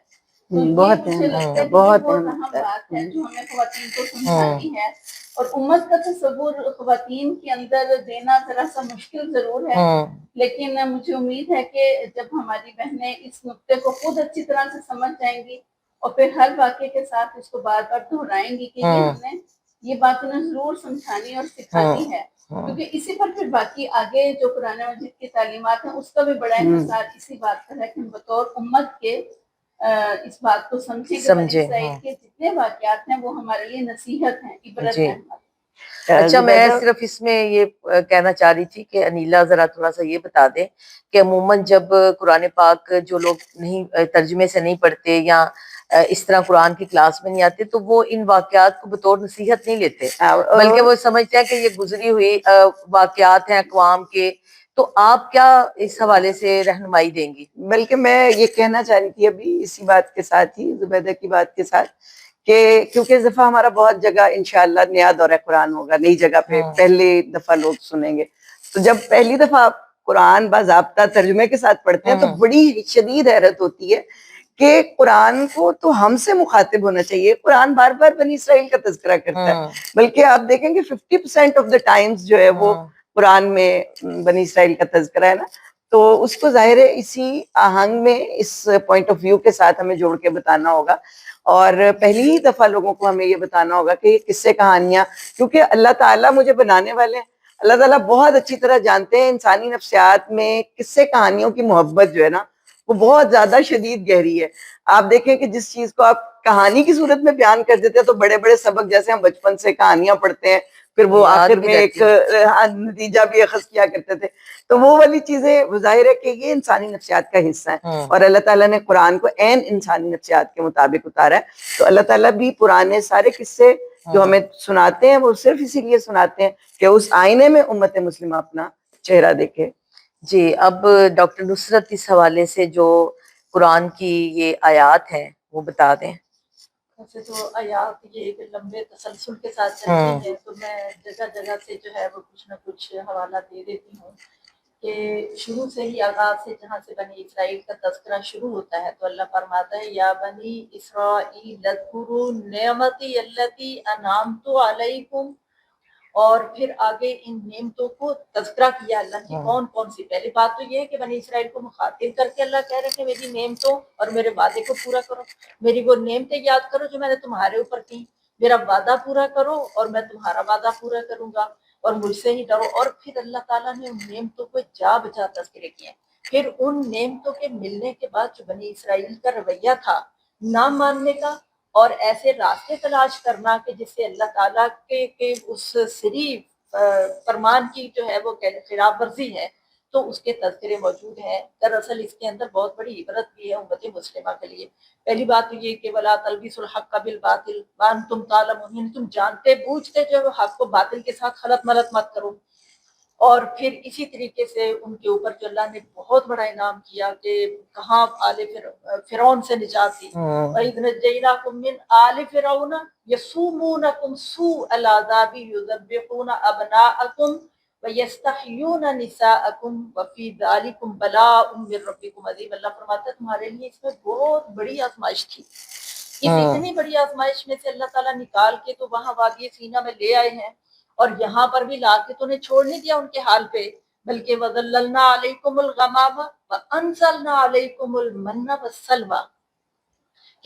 تو یہ بہت مجھے لگتا ہے کہ بہت بہت اہم اہم بات ہے جو ہمیں خواتین کو ہاں سمجھانی ہے. اور امت کا تصور خواتین کے اندر دینا ذرا سا مشکل ضرور ہے، لیکن مجھے امید ہے کہ جب ہماری بہنیں اس نقطے کو خود اچھی طرح سے سمجھ جائیں گی اور پھر ہر واقعے کے ساتھ اس کو بار بار دہرائیں گی کہ یہ ہم نے یہ بات انہیں ضرور سمجھانی اور سکھانی ہے، کیونکہ اسی پر پھر باقی آگے جو قرآن مجید کی تعلیمات ہیں اس کا بھی بڑا انحصار اسی بات پر ہے کہ ہم بطور امت کے اس بات کو سمجھیں کہ بنی اسرائیل کے جتنے واقعات ہیں وہ ہمارے لیے نصیحت ہیں، عبرت ہیں. اچھا، میں صرف اس میں یہ کہنا چاہ رہی تھی کہ انیلا ذرا تھوڑا سا یہ بتا دیں کہ عموماً جب قرآن پاک جو لوگ نہیں ترجمے سے نہیں پڑھتے یا اس طرح قرآن کی کلاس میں نہیں آتے تو وہ ان واقعات کو بطور نصیحت نہیں لیتے، بلکہ وہ سمجھتے ہیں کہ یہ گزری ہوئی واقعات ہیں اقوام کے. تو آپ کیا اس حوالے سے رہنمائی دیں گی؟ بلکہ میں یہ کہنا چاہ رہی تھی ابھی اسی بات کے ساتھ ہی، زبیدہ کی بات کے ساتھ، کہ کیونکہ اس دفعہ ہمارا بہت جگہ انشاءاللہ نیا دورہ قرآن ہوگا، نئی جگہ پہ پہلی دفعہ لوگ سنیں گے. تو جب پہلی دفعہ قرآن باضابطہ ترجمے کے ساتھ پڑھتے ہیں تو بڑی شدید حیرت ہوتی ہے کہ قرآن کو تو ہم سے مخاطب ہونا چاہیے. قرآن بار بار بنی اسرائیل کا تذکرہ کرتا ہے، بلکہ آپ دیکھیں کہ 50% آف دا ٹائمز جو ہے وہ قرآن میں بنی اسرائیل کا تذکرہ ہے نا. تو اس کو ظاہر ہے اسی آہنگ میں اس پوائنٹ آف ویو کے ساتھ ہمیں جوڑ کے بتانا ہوگا، اور پہلی ہی دفعہ لوگوں کو ہمیں یہ بتانا ہوگا کہ قصے کہانیاں، کیونکہ اللہ تعالیٰ مجھے بنانے والے ہیں، اللہ تعالیٰ بہت اچھی طرح جانتے ہیں انسانی نفسیات میں قصے کہانیوں کی محبت جو ہے نا وہ بہت زیادہ شدید گہری ہے. آپ دیکھیں کہ جس چیز کو آپ کہانی کی صورت میں بیان کر دیتے ہیں تو بڑے بڑے سبق جیسے ہم بچپن سے کہانیاں پڑھتے ہیں پھر وہ آخر میں ایک نتیجہ بھی اخذ کیا کرتے تھے، تو وہ والی چیزیں ظاہر ہے کہ یہ انسانی نفسیات کا حصہ ہے، اور اللہ تعالیٰ نے قرآن کو عین انسانی نفسیات کے مطابق اتارا ہے. تو اللہ تعالیٰ بھی پرانے سارے قصے جو ہمیں سناتے ہیں وہ صرف اسی لیے سناتے ہیں کہ اس آئینے میں امت مسلمہ اپنا چہرہ دیکھے. جی اب ڈاکٹر نصرت اس حوالے سے جو قرآن کی یہ آیات ہیں وہ بتا دیں. ویسے تو آیات یہ ایک لمبے تسلسل کے ساتھ چلتی ہے، تو میں جگہ جگہ سے جو ہے وہ کچھ نہ کچھ حوالہ دے دیتی ہوں کہ شروع سے ہی آغاز سے جہاں سے بنی اسرائیل کا تذکرہ شروع ہوتا ہے تو اللہ فرماتا ہے یا بنی اسرائیل اذکروا نعمتی التی انعمت علیکم، اور پھر آگے ان نعمتوں کو تذکرہ کیا اللہ کی کون کون سی. پہلی بات تو یہ ہے کہ بنی اسرائیل کو مخاطب کر کے اللہ کہہ رہے ہیں کہ میری نعمتوں اور میرے وعدے کو پورا کرو، میری وہ نعمتیں یاد کرو جو میں نے تمہارے اوپر کی، میرا وعدہ پورا کرو اور میں تمہارا وعدہ پورا کروں گا، اور مجھ سے ہی ڈرو. اور پھر اللہ تعالیٰ نے ان نعمتوں کو جا بجا تذکرے کیے. پھر ان نعمتوں کے ملنے کے بعد جو بنی اسرائیل کا رویہ تھا نہ ماننے کا اور ایسے راستے تلاش کرنا کہ جس سے اللہ تعالیٰ کے اس سری فرمان کی جو ہے وہ خلاف ورزی ہے، تو اس کے تذکرے موجود ہیں. دراصل اس کے اندر بہت بڑی عبرت بھی ہے امت مسلمہ کے لیے. پہلی بات تو یہ کہ ولا تلبسوا الحق بالباطل وانتم تعلمون، تم جانتے بوجھتے جو ہے وہ حق کو باطل کے ساتھ خلط ملط مت کرو. اور پھر اسی طریقے سے ان کے اوپر جو اللہ نے بہت بڑا انعام کیا کہ کہاں آل فرعون سے نجات دی. وَإِذْ نَجَّيْنَاكُمْ مِنْ آلِ فِرْعَوْنَ يَسُومُونَكُمْ سُوءَ الْعَذَابِ يُذَبِّحُونَ أَبْنَاءَكُمْ وَيَسْتَحْيُونَ نِسَاءَكُمْ وَفِي ذَلِكُمْ بَلَاءٌ مِّن رَّبِّكُمْ عَظِيمٌ. اللہ فرماتا ہے تمہارے لیے اس میں بہت بڑی آزمائش تھی. اس اتنی بڑی آزمائش میں سے اللہ تعالیٰ نکال کے تو وہاں وادی سینا میں لے آئے ہیں، اور یہاں پر بھی لا کے تو انہیں چھوڑ نہیں دیا ان کے حال پہ، بلکہ وَظَلَّلْنَا عَلَيْكُمُ الْغَمَامَ وَأَنزَلْنَا عَلَيْكُمُ الْمَنَّ وَالسَّلْوَىٰ،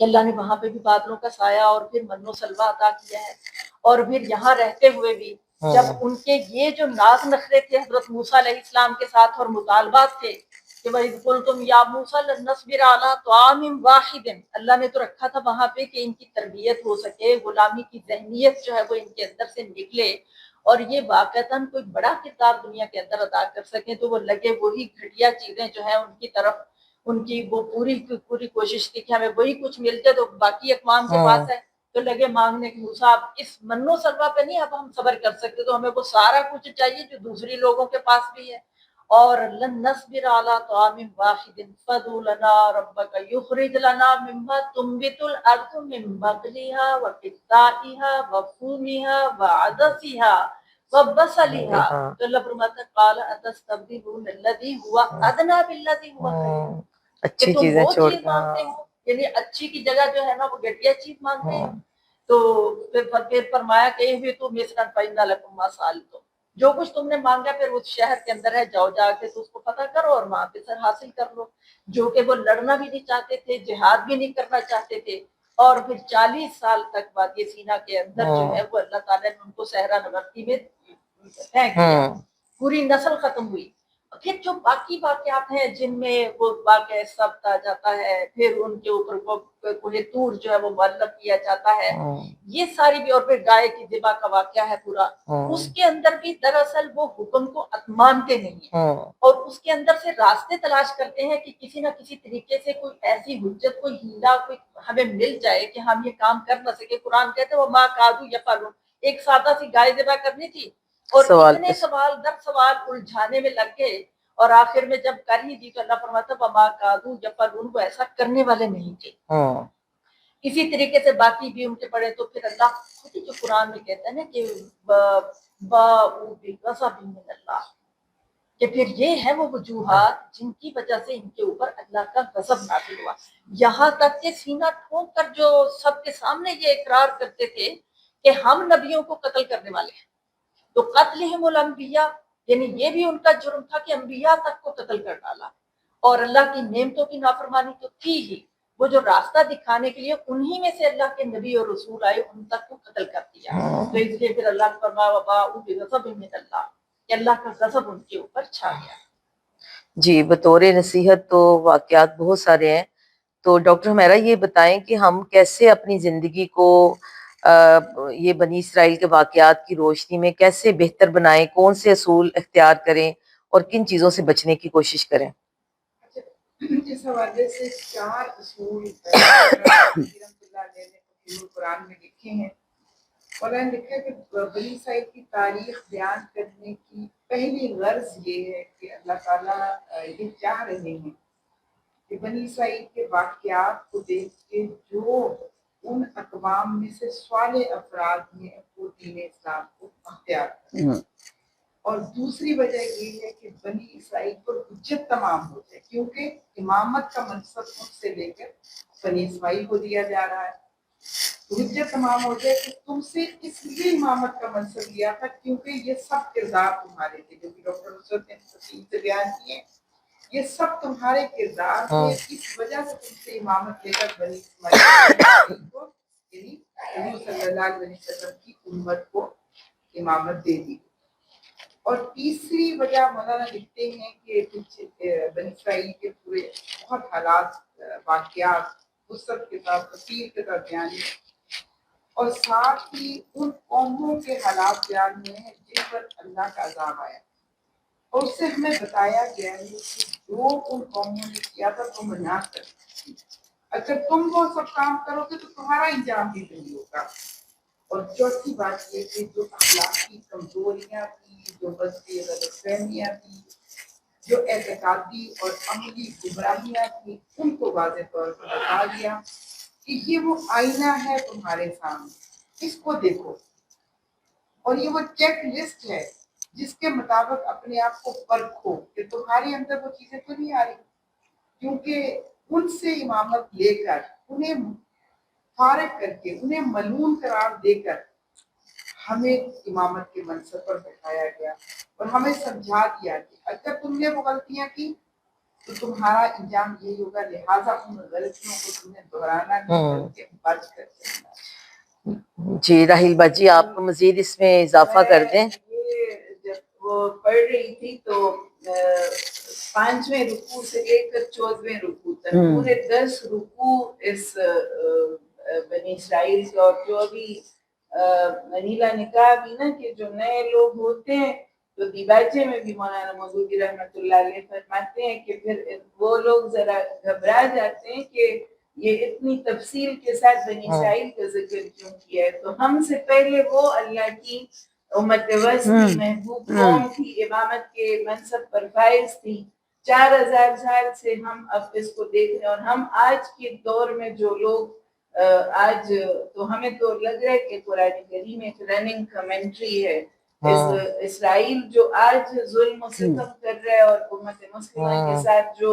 کہ اللہ نے وہاں پہ بھی بادلوں کا سایہ اور پھر من و سلوہ عطا کیا ہے. اور پھر یہاں رہتے ہوئے بھی جب ان کے یہ جو ناز نخرے تھے حضرت موسیٰ علیہ السلام کے ساتھ اور مطالبات تھے کہ وَإِذْ قُلْتُمْ يَا مُوسَىٰ لَن نَّصْبِرَ عَلَىٰ طَعَامٍ وَاحِدٍ، اللہ نے تو رکھا تھا وہاں پہ کہ ان کی تربیت ہو سکے، غلامی کی ذہنیت جو ہے وہ ان کے اندر سے نکلے اور یہ واقعتاً کوئی بڑا کردار دنیا کے اندر ادا کر سکیں، تو وہ لگے وہی گھٹیا چیزیں جو ہیں ان کی طرف، ان کی وہ پوری کوشش تھی کہ ہمیں وہی کچھ مل جائے تو باقی اقوام کے پاس ہے، تو لگے مانگنے کہ موسیٰ اب اس من و سلوہ پہ نہیں اب ہم صبر کر سکتے، تو ہمیں وہ سارا کچھ چاہیے جو دوسری لوگوں کے پاس بھی ہے. اور لن نصبر علی طعام واحد فادع لنا ربک یخرج لنا مما تنبت الارض من بقلها وقثائها وفومها وعدسها وبصلها. تو اللہ فرماتا ہے قال اتستبدلون الذی هو ادنی بالذی هو خیر، اچھی کہ تم چیزیں وہ چھوڑ چیز مانگتے ہو، یعنی اچھی کی جگہ جو ہے نا وہ گھٹیا چیز مانگتے ہیں. تو پھر فرمایا کہ بھی تو مصرا فإن لکم ما سألتم، جو کچھ تم نے مانگا پھر اس شہر کے اندر ہے جاؤ جا کے تو اس کو پتہ کرو اور وہاں پہ سر حاصل کر لو. جو کہ وہ لڑنا بھی نہیں چاہتے تھے، جہاد بھی نہیں کرنا چاہتے تھے، اور پھر 40 سال تک وادی سینا کے اندر جو ہے وہ اللہ تعالیٰ نے ان کو صحرا نورتی میں پھینک دیا، پوری نسل ختم ہوئی. پھر جو باقی واقعات ہیں جن میں وہ واقعہ سبت آ جاتا ہے، پھر ان کے اوپر وہ کوہ طور جو ہے وہ معلق کیا جاتا ہے، یہ ساری بھی، اور پھر گائے کی ذبح کا واقعہ ہے پورا، اس کے اندر بھی دراصل وہ حکم کو مانتے نہیں ہیں اور اس کے اندر سے راستے تلاش کرتے ہیں کہ کسی نہ کسی طریقے سے کوئی ایسی حجت، کوئی ہیلا کوئی ہمیں مل جائے کہ ہم یہ کام کر نہ سکے. قرآن کہتے ہیں وہ ما کادوا یفعلون، ایک سادہ سی گائے ذبح کرنی تھی اور اتنے سوال در سوال الجھانے میں لگ گئے، اور آخر میں جب کر ہی دی تو اللہ فرماتا ہے وما کادوا یفعلون، وہ ایسا کرنے والے نہیں تھے. اسی طریقے سے باقی بھی ان کے پڑھے تو پھر اللہ خود ہی جو قرآن میں کہتا ہے نا کہ باءوا بغضب من اللہ، کہ پھر یہ ہے وہ وجوہات جن کی وجہ سے ان کے اوپر اللہ کا غضب نازل ہوا. یہاں تک کہ سینہ ٹھوک کر جو سب کے سامنے یہ اقرار کرتے تھے کہ ہم نبیوں کو قتل کرنے والے ہیں، تو قتلہم الانبیاء، یعنی یہ بھی ان کا جرم تھا کہ انبیاء تک کو قتل کر ڈالا. اور اللہ کی نعمتوں کی نافرمانی تو تھی ہی، وہ جو راستہ دکھانے کے لیے انہی میں سے اللہ کے نبی اور رسول آئے ان تک کو قتل کر دیا. تو اس لیے پھر اللہ نے فرمایا وباءوا بغضب من اللہ، کہ اللہ کا غضب ان کے اوپر چھا گیا. جی، بطور نصیحت تو واقعات بہت سارے ہیں، تو ڈاکٹر حمیرہ یہ بتائیں کہ ہم کیسے اپنی زندگی کو یہ بنی اسرائیل کے واقعات کی روشنی میں کیسے بہتر بنائیں، کون سے اصول اختیار کریں اور کن چیزوں سے بچنے کی کوشش کریں؟ اس حوالے سے 4 اصول رحمۃ اللہ علیہ نے قرآن میں لکھے ہیں. قرآن نے لکھا ہے کہ بنی اسرائیل کی تاریخ بیان کرنے کی پہلی غرض یہ ہے کہ اللہ تعالیٰ یہ چاہ رہے ہیں کہ بنی اسرائیل کے واقعات کو دیکھ کے جو ان اقوام میں سے صالح افراد ہیں وہ دین اسلام کو اختیار کریں. اور دوسری وجہ یہ ہے کہ بنی اسرائیل پر حجت تمام ہو جائے، کیونکہ امامت کا منصب ان سے لے کر بنی اسرائیل کو دیا جا رہا ہے. حجت تمام ہو جائے کہ تم سے اس لیے امامت کا منصب لیا تھا کیونکہ یہ سب کردار تمہارے تھے، جو کہ ڈاکٹر نصرت نے تفصیل سے بیان کیے. یہ سب تمہارے کردار تھے، اس وجہ سے تم سے امامت لے کر بنی اسرائیل کو یعنی حضور صلی اللہ علیہ وسلم کی امت کو امامت دے دی. اور تیسری وجہ مولانا لکھتے ہیں کہ کچھ بنی اسرائیل کے پورے بہت حالات واقعات وسعت کے ساتھ تفصیل کے ساتھ بیان ہے، اور ساتھ ہی ان قوموں کے حالات بیان ہوئے ہیں جن پر اللہ کا عذاب آیا، اور اس سے ہمیں بتایا گیا ہے کہ جو ان قوموں نے کیا تھا تم نہ کرو، اگر تم وہ سب کام کرو گے تو تمہارا انجام بھی وہی ہوگا. اور چوتھی بات یہ کہ جو اخلاقی کمزوریاں تھی، جو بستی غلط فہمیاں تھی، جو اعتقادی اور عملی گمراہیاں تھیں، ان کو واضح طور پر بتا دیا کہ یہ وہ آئینہ ہے تمہارے سامنے، اس کو دیکھو. اور یہ وہ چیک لسٹ ہے جس کے مطابق اپنے آپ کو پرکھو کہ تمہارے اندر وہ چیزیں تو نہیں آ رہی، کیونکہ ان سے امامت لے کر انہیں فارغ کر کے انہیں ملعون قرار دے کر ہمیں امامت کے منصب پر بٹھایا گیا، اور ہمیں سمجھا دیا کہ اگر تم نے وہ غلطیاں کی تو تمہارا انجام یہی ہوگا، لہٰذا ان غلطیوں کو تم نے دہرانا نہیں بلکہ بچ کر چلنا. جی راہیل باجی آپ مزید اس میں اضافہ کر دیں. یہ جب وہ پڑھ رہی تھی تو 5ویں رکوع سے لے کر 14ویں رکوع تک پورے 10 رکوع اس بنی اسرائیل کے، اور جو ابھی نیلا نے کہا بھی نا کہ جو نئے لوگ ہوتے ہیں تو دیباچے میں بھی مولانا مودودی رحمۃ اللہ علیہ فرماتے ہیں کہ پھر وہ لوگ ذرا گھبرا جاتے ہیں کہ یہ اتنی تفصیل کے ساتھ بنی اسرائیل کا ذکر کیوں کیا ہے. تو ہم سے پہلے وہ اللہ کی امت وسطی محبوب قوم تھی، امامت کے منصب پر فائز تھی. 4000 سال سے ہم اب اس کو دیکھ رہے ہیں، اور ہم آج کے دور میں جو لوگ آج تو ہمیں تو لگ رہا ہے کہ قرآن کریم ایک رننگ کمنٹری ہے. اسرائیل جو آج ظلم و ستم کر رہا ہے اور امت مسلمہ کے ساتھ جو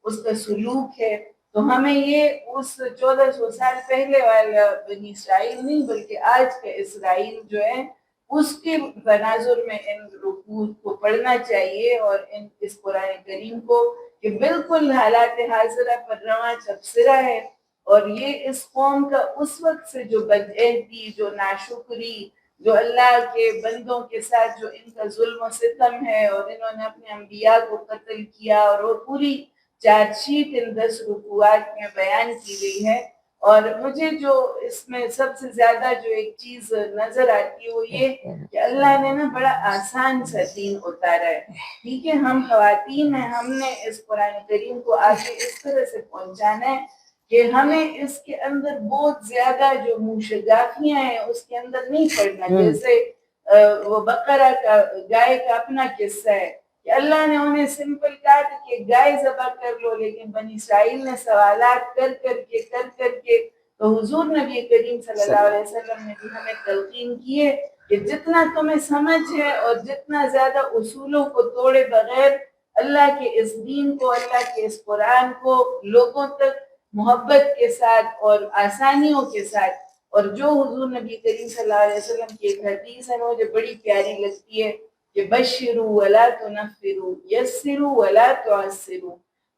اس کا سلوک ہے، تو ہمیں یہ اس 1400 سال پہلے والا بنی اسرائیل نہیں بلکہ آج کا اسرائیل جو ہے اس کے تناظر میں ان رکوع کو پڑھنا چاہیے، اور اس قرآن کریم کو کہ بالکل حالات حاضرہ پر رواں تبصرہ ہے. اور یہ اس قوم کا اس وقت سے جو بدعہدی، جو ناشکری، جو اللہ کے بندوں کے ساتھ جو ان کا ظلم و ستم ہے، اور انہوں نے اپنے انبیاء کو قتل کیا، اور وہ پوری چارج شیٹ ان 10 رکوعات میں بیان کی گئی ہے. اور مجھے جو اس میں سب سے زیادہ جو ایک چیز نظر آتی ہے وہ یہ کہ اللہ نے نا بڑا آسان سا دین اتارا ہے. ٹھیک ہے، ہم خواتین ہیں، ہم نے اس قرآن کریم کو آگے اس طرح سے پہنچانا ہے کہ ہمیں اس کے اندر بہت زیادہ جو موشگافیاں ہیں اس کے اندر نہیں پڑنا. جیسے وہ بقرہ کا، گائے کا اپنا قصہ ہے کہ اللہ نے انہیں سمپل کہا تھا کہ گائے ذبح کر لو، لیکن بنی اسرائیل نے سوالات کر کر کے تو حضور نبی کریم صلی اللہ علیہ وسلم نے بھی ہمیں تلقین کی ہے کہ جتنا تمہیں سمجھ ہے اور جتنا زیادہ اصولوں کو توڑے بغیر اللہ کے اس دین کو، اللہ کے اس قرآن کو لوگوں تک محبت کے ساتھ اور آسانیوں کے ساتھ، اور جو حضور نبی کریم صلی اللہ علیہ وسلم کی ایک حدیث ہے مجھے بڑی پیاری لگتی ہے کہ بشروا ولا تنفروا یسروا ولا تعسروا،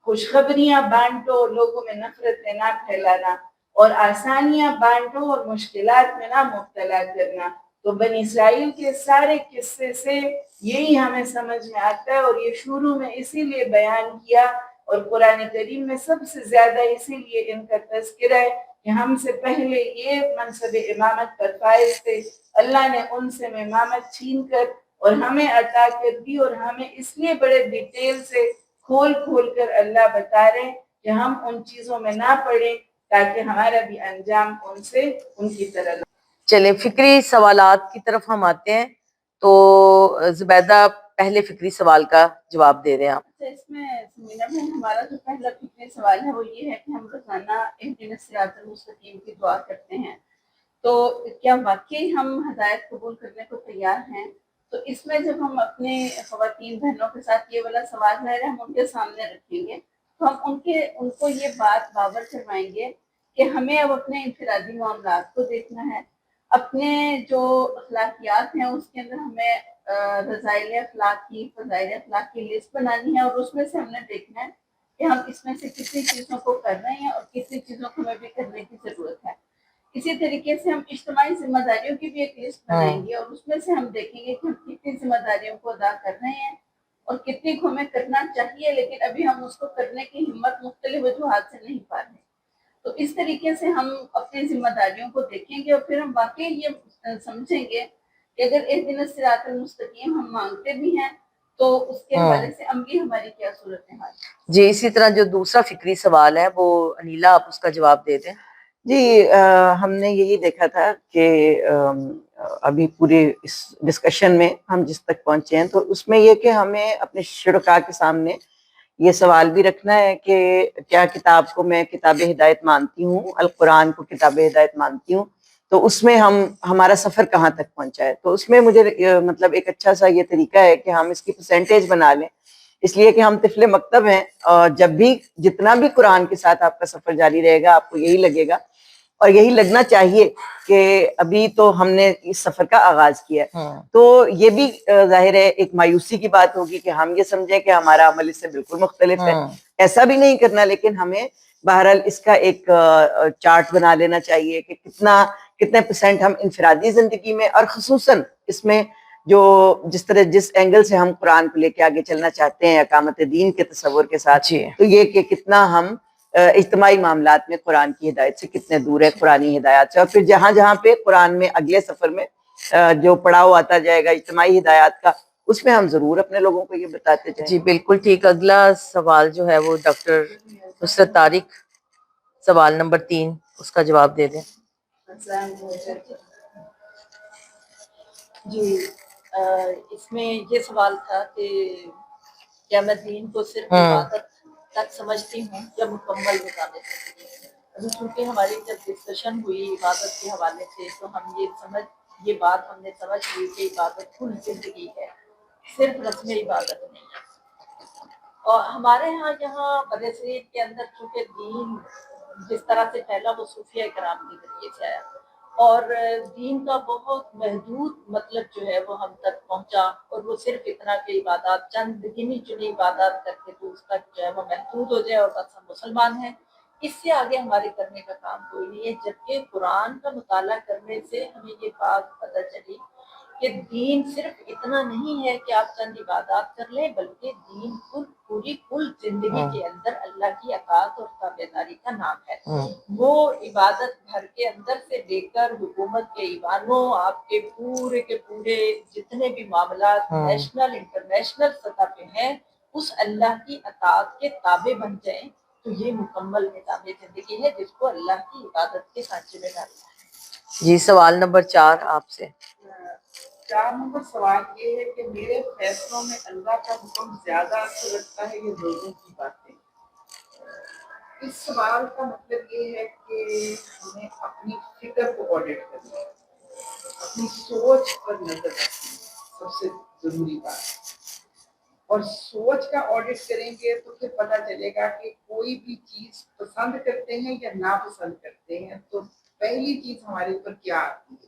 خوشخبریاں بانٹو، لوگوں میں نفرتیں نہ پھیلانا، اور آسانیاں بانٹو اور مشکلات میں نہ مبتلا کرنا. تو بنی اسرائیل کے سارے قصے سے یہی ہمیں سمجھ میں آتا ہے، اور یہ شروع میں اسی لیے بیان کیا، اور قرآن کریم میں سب سے زیادہ اسی لیے ان کا تذکرہ ہے کہ ہم سے پہلے یہ منصب امامت پر فائز تھے، اللہ نے ان سے امامت چھین کر اور ہمیں عطا کر دی، اور ہمیں اس لیے بڑے ڈیٹیل سے کھول کر اللہ بتا رہے ہیں کہ ہم ان چیزوں میں نہ پڑیں تاکہ ہمارا بھی انجام ان کی طرح نہ. چلیں فکری سوالات کی طرف ہم آتے ہیں. تو زبیدہ پہلے فکری سوال کا جواب دے دیں آپ. اچھا، اس میں سمینا بہن ہمارا جو پہلا فکری سوال ہے وہ یہ ہے کہ ہم روزانہ اہدنا الصراط المستقیم کی دعا کرتے ہیں، تو کیا واقعی ہم ہدایت قبول کرنے کو تیار ہیں؟ تو اس میں جب ہم اپنے خواتین بہنوں کے ساتھ یہ والا سوال ظاہر ہے ہم ان کے سامنے رکھیں گے تو ہم ان کو یہ بات باور کروائیں گے کہ ہمیں اب اپنے انفرادی معاملات کو دیکھنا ہے، اپنے جو اخلاقیات ہیں اس کے اندر ہمیں رضائل اخلاق کی فضائل اخلاق کی لسٹ بنانی ہے، اور اس میں سے ہم نے دیکھنا ہے کہ ہم اس میں سے کتنی چیزوں کو کر رہے ہیں اور کتنی چیزوں کو ہمیں بھی کرنے کی ضرورت ہے. اسی طریقے سے ہم اجتماعی ذمہ داریوں کی بھی ایک لسٹ بنائیں گے اور اس میں سے ہم دیکھیں گے کہ ہم کتنی ذمہ داریوں کو ادا کر رہے ہیں اور کتنی کو ہمیں کرنا چاہیے لیکن ابھی ہم اس کو کرنے کی ہمت مختلف وجوہات سے نہیں پا رہے. تو اس طریقے سے ہم اپنی ذمہ داریوں کو دیکھیں گے اور پھر ہم واقعی یہ سمجھیں گے کہ اگر اہدنا الصراط المستقیم ہم مانگتے بھی ہیں تو اس کے حوالے سے عملی ہماری کیا صورتحال ہے. جی اسی طرح جو دوسرا فکری سوال ہے وہ انیلا آپ اس کا جواب دے دیں. جی ہم نے یہی دیکھا تھا کہ ابھی پورے اس ڈسکشن میں ہم جس تک پہنچے ہیں تو اس میں یہ کہ ہمیں اپنے شرکاء کے سامنے یہ سوال بھی رکھنا ہے کہ کیا کتاب کو میں کتاب ہدایت مانتی ہوں، القرآن کو کتاب ہدایت مانتی ہوں، تو اس میں ہمارا سفر کہاں تک پہنچا ہے. تو اس میں مجھے مطلب ایک اچھا سا یہ طریقہ ہے کہ ہم اس کی پرسنٹیج بنا لیں، اس لیے کہ ہم طفل مکتب ہیں اور جب بھی جتنا بھی قرآن کے ساتھ آپ کا سفر جاری رہے گا آپ کو یہی لگے گا اور یہی لگنا چاہیے کہ ابھی تو ہم نے اس سفر کا آغاز کیا ہے. تو یہ بھی ظاہر ہے ایک مایوسی کی بات ہوگی کہ ہم یہ سمجھیں کہ ہمارا عمل اس سے بالکل مختلف ہے. ایسا بھی نہیں کرنا، لیکن ہمیں بہرحال اس کا ایک چارٹ بنا لینا چاہیے کہ کتنے پرسنٹ ہم انفرادی زندگی میں اور خصوصاً اس میں جو جس اینگل سے ہم قرآن کو لے کے آگے چلنا چاہتے ہیں اقامت دین کے تصور کے ساتھ، تو یہ کہ کتنا ہم اجتماعی معاملات میں قرآن کی ہدایت سے کتنے دور ہے، قرآنی ہدایات سے. اور پھر جہاں جہاں پہ قرآن میں اگلے سفر میں جو پڑاؤ آتا جائے گا اجتماعی ہدایات کا، اس میں ہم ضرور اپنے لوگوں کو یہ بتاتے جائیں. جی بالکل ٹھیک. اگلا سوال جو ہے وہ ڈاکٹر نصرت طارق، سوال نمبر 3 اس کا جواب دے دیں. جی اس میں یہ سوال تھا کہ کیا میں دین کو صرف عبادت تک سمجھتی ہوں یا مکمل مطابق. ابھی چونکہ ہماری جب ڈسکشن ہوئی عبادت کے حوالے سے تو ہم یہ بات ہم نے سمجھ لی کہ عبادت کل زندگی ہے، صرف رسم عبادت نہیں ہے. اور ہمارے یہاں برصغیر کے اندر چونکہ دین جس طرح سے پھیلا وہ صوفیہ کرام کے ذریعے سے آیا اور دین کا بہت محدود مطلب جو ہے وہ ہم تک پہنچا اور وہ صرف اتنا کہ عبادات چند گنی چنی عبادات کر کے تو اس تک جو ہے وہ محدود ہو جائے اور بس ہم مسلمان ہیں. اس سے آگے ہمارے کرنے کا کام کوئی نہیں ہے. جبکہ قرآن کا مطالعہ کرنے سے ہمیں یہ بات پتہ چلی کہ دین صرف اتنا نہیں ہے کہ آپ چند عبادات کر لیں، بلکہ دین پوری زندگی کے اندر اللہ کی اطاعت اور تابعداری کا نام ہے. وہ عبادت گھر کے اندر سے لے کر حکومت کے ایوانوں، آپ کے پورے جتنے بھی معاملات نیشنل انٹرنیشنل سطح پہ ہیں اس اللہ کی اطاعت کے تابع بن جائیں تو یہ مکمل نظام زندگی ہے جس کو اللہ کی عبادت کے سانچے میں ڈالنا ہے. جی سوال نمبر 4 آپ سے. 4 نمبر سوال یہ ہے کہ میرے فیصلوں میں اللہ کا حکم زیادہ اثر رکھتا ہے یہ لوگوں کی باتیں. اس سوال کا مطلب یہ ہے کہ ہمیں اپنی فکر کو آڈٹ کرنا ہے، اپنی سوچ پر نظر رکھنا ہے، سب سے ضروری بات. اور سوچ کا آڈٹ کریں گے تو پھر پتہ چلے گا کہ کوئی بھی چیز پسند کرتے ہیں یا ناپسند کرتے ہیں تو پہلی چیز ہمارے اوپر کیا آتی ہے،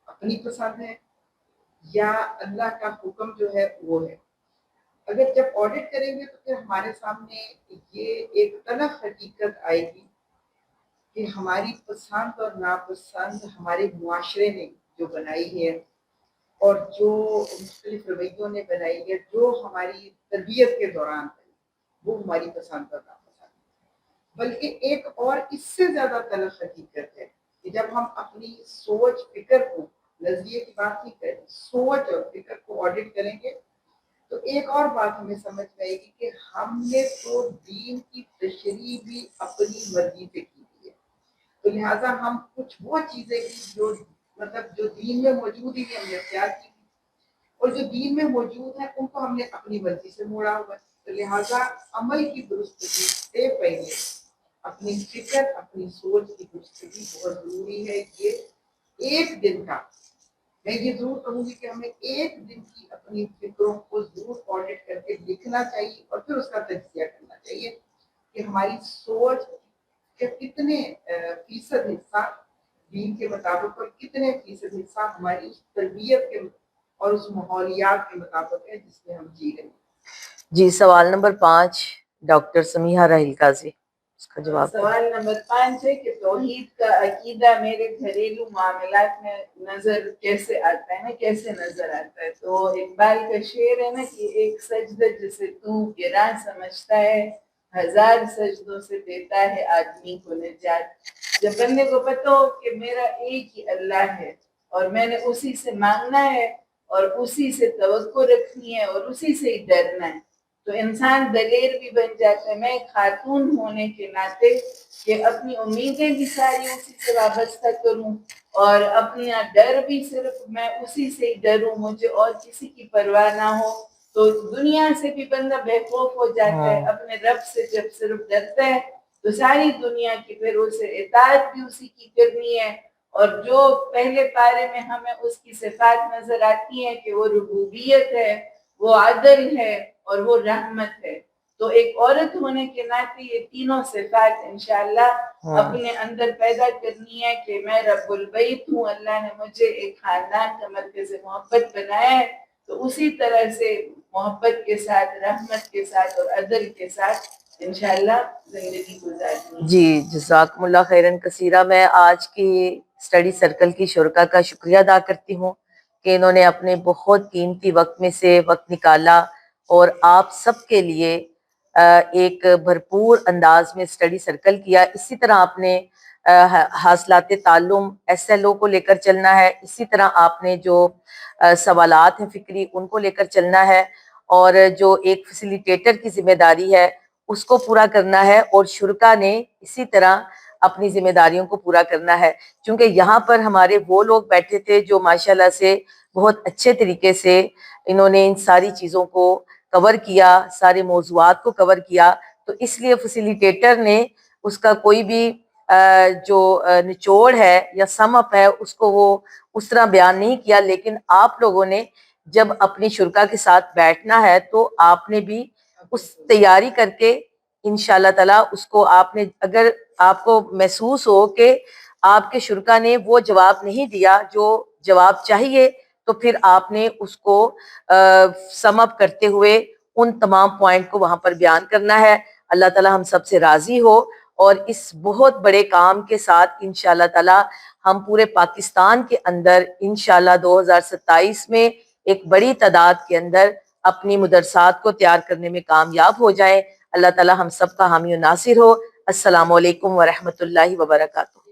اپنی پسند ہے یا اللہ کا حکم جو ہے وہ ہے. اگر جب آڈٹ کریں گے تو پھر ہمارے سامنے یہ ایک تلخ حقیقت آئے گی کہ ہماری پسند اور ناپسند ہمارے معاشرے نے جو بنائی ہے اور جو مختلف رویوں نے بنائی ہے، جو ہماری تربیت کے دوران ہے وہ ہماری پسند اور ناپسند. بلکہ ایک اور اس سے زیادہ تلخ حقیقت ہے کہ جب ہم اپنی سوچ فکر کو، نظریے کی بات نہیں کریں، سوچ اور فکر کو آڈٹ کریں گے تو ایک اور بات ہمیں سمجھ میں آئے گی کہ ہم نے تو دین کی تشریح بھی اپنی مرضی سے کی ہے. تو لہٰذا ہم کچھ وہ چیزیں جو دین میں موجود ہی ہم نے اختیار کی اور جو دین میں موجود ہیں ان کو ہم نے اپنی مرضی سے موڑا ہوا ہے. تو لہٰذا عمل کی درستگی سے پہلے اپنی فکر اپنی سوچ کی درستگی بہت ضروری ہے. یہ ایک دن کا میں یہ ضرور کہوں گی کہ ہمیں ایک دن کی اپنی فکروں کو ضرور آڈٹ کر کے لکھنا چاہیے اور پھر اس کا تجزیہ کرنا چاہیے کہ ہماری سوچ کے کتنے فیصد حصہ دین کے مطابق اور کتنے فیصد حصہ ہماری اس تربیت کے اور اس ماحولیات کے مطابق ہے جس میں ہم جی رہے ہیں. جی سوال نمبر 5 ڈاکٹر سمیحہ راہیل قاضی اس کا جواب. سوال نمبر 5 ہے کہ توحید کا عقیدہ میرے گھریلو معاملات میں نظر کیسے آتا ہے نا کیسے نظر آتا ہے. تو اقبال کا شعر ہے نا کہ ایک سجدہ جسے تو گراں سمجھتا ہے 1000 سجدوں سے دیتا ہے آدمی کو نجات. جب بندے کو پتہ ہو کہ میرا ایک ہی اللہ ہے اور میں نے اسی سے مانگنا ہے اور اسی سے توقع رکھنی ہے اور اسی سے ہی ڈرنا ہے تو انسان دلیر بھی بن جاتا ہے. میں خاتون ہونے کے ناطے کہ اپنی امیدیں بھی ساری اسی سے وابستہ کروں اور اپنا ڈر بھی صرف میں اسی سے ہی ڈروں مجھے اور کسی کی پرواہ نہ ہو تو دنیا سے بھی بندہ بے خوف ہو جاتا ہے. اپنے رب سے جب صرف ڈرتا ہے تو ساری دنیا کی پھر اسے اطاعت بھی اسی کی کرنی ہے. اور جو پہلے پارے میں ہمیں اس کی صفات نظر آتی ہیں کہ وہ ربوبیت ہے وہ عدل ہے اور وہ رحمت ہے. تو ایک عورت ہونے کے ناطے یہ تینوں صفات انشاءاللہ اپنے اندر پیدا کرنی ہے کہ میں رب البیت ہوں. اللہ نے مجھے ایک خاندان کا مرکز محبت بنایا ہے تو اسی طرح سے محبت کے ساتھ رحمت کے ساتھ اور عدل کے ساتھ انشاءاللہ زندگی گزارنی. جی جزاکم اللہ خیرن کثیرہ. میں آج کی اسٹڈی سرکل کی شرکا کا شکریہ ادا کرتی ہوں کہ انہوں نے اپنے بہت قیمتی وقت میں سے وقت نکالا اور آپ سب کے لیے ایک بھرپور انداز میں اسٹڈی سرکل کیا. اسی طرح آپ نے حاصلات تعلم SLO کو لے کر چلنا ہے. اسی طرح آپ نے جو سوالات ہیں فکری ان کو لے کر چلنا ہے اور جو ایک فیسیلیٹیٹر کی ذمہ داری ہے اس کو پورا کرنا ہے اور شرکا نے اسی طرح اپنی ذمہ داریوں کو پورا کرنا ہے. چونکہ یہاں پر ہمارے وہ لوگ بیٹھے تھے جو ماشاءاللہ سے بہت اچھے طریقے سے انہوں نے ان ساری چیزوں کو کور کیا سارے موضوعات کو کور کیا تو اس لیے فیسیلیٹیٹر نے اس کا کوئی بھی جو نچوڑ ہے یا سم اپ ہے اس کو وہ اس طرح بیان نہیں کیا. لیکن آپ لوگوں نے جب اپنی شرکا کے ساتھ بیٹھنا ہے تو آپ نے بھی اس تیاری کر کے انشاءاللہ تعالی اس کو آپ نے اگر آپ کو محسوس ہو کہ آپ کے شرکا نے وہ جواب نہیں دیا جو جواب چاہیے تو پھر آپ نے اس کو سم اپ کرتے ہوئے ان تمام پوائنٹ کو وہاں پر بیان کرنا ہے. اللہ تعالی ہم سب سے راضی ہو اور اس بہت بڑے کام کے ساتھ انشاءاللہ تعالی ہم پورے پاکستان کے اندر انشاءاللہ 2027 میں ایک بڑی تعداد کے اندر اپنی مدرسات کو تیار کرنے میں کامیاب ہو جائیں. اللہ تعالی ہم سب کا حامی و ناصر ہو. السلام علیکم ورحمۃ اللہ وبرکاتہ.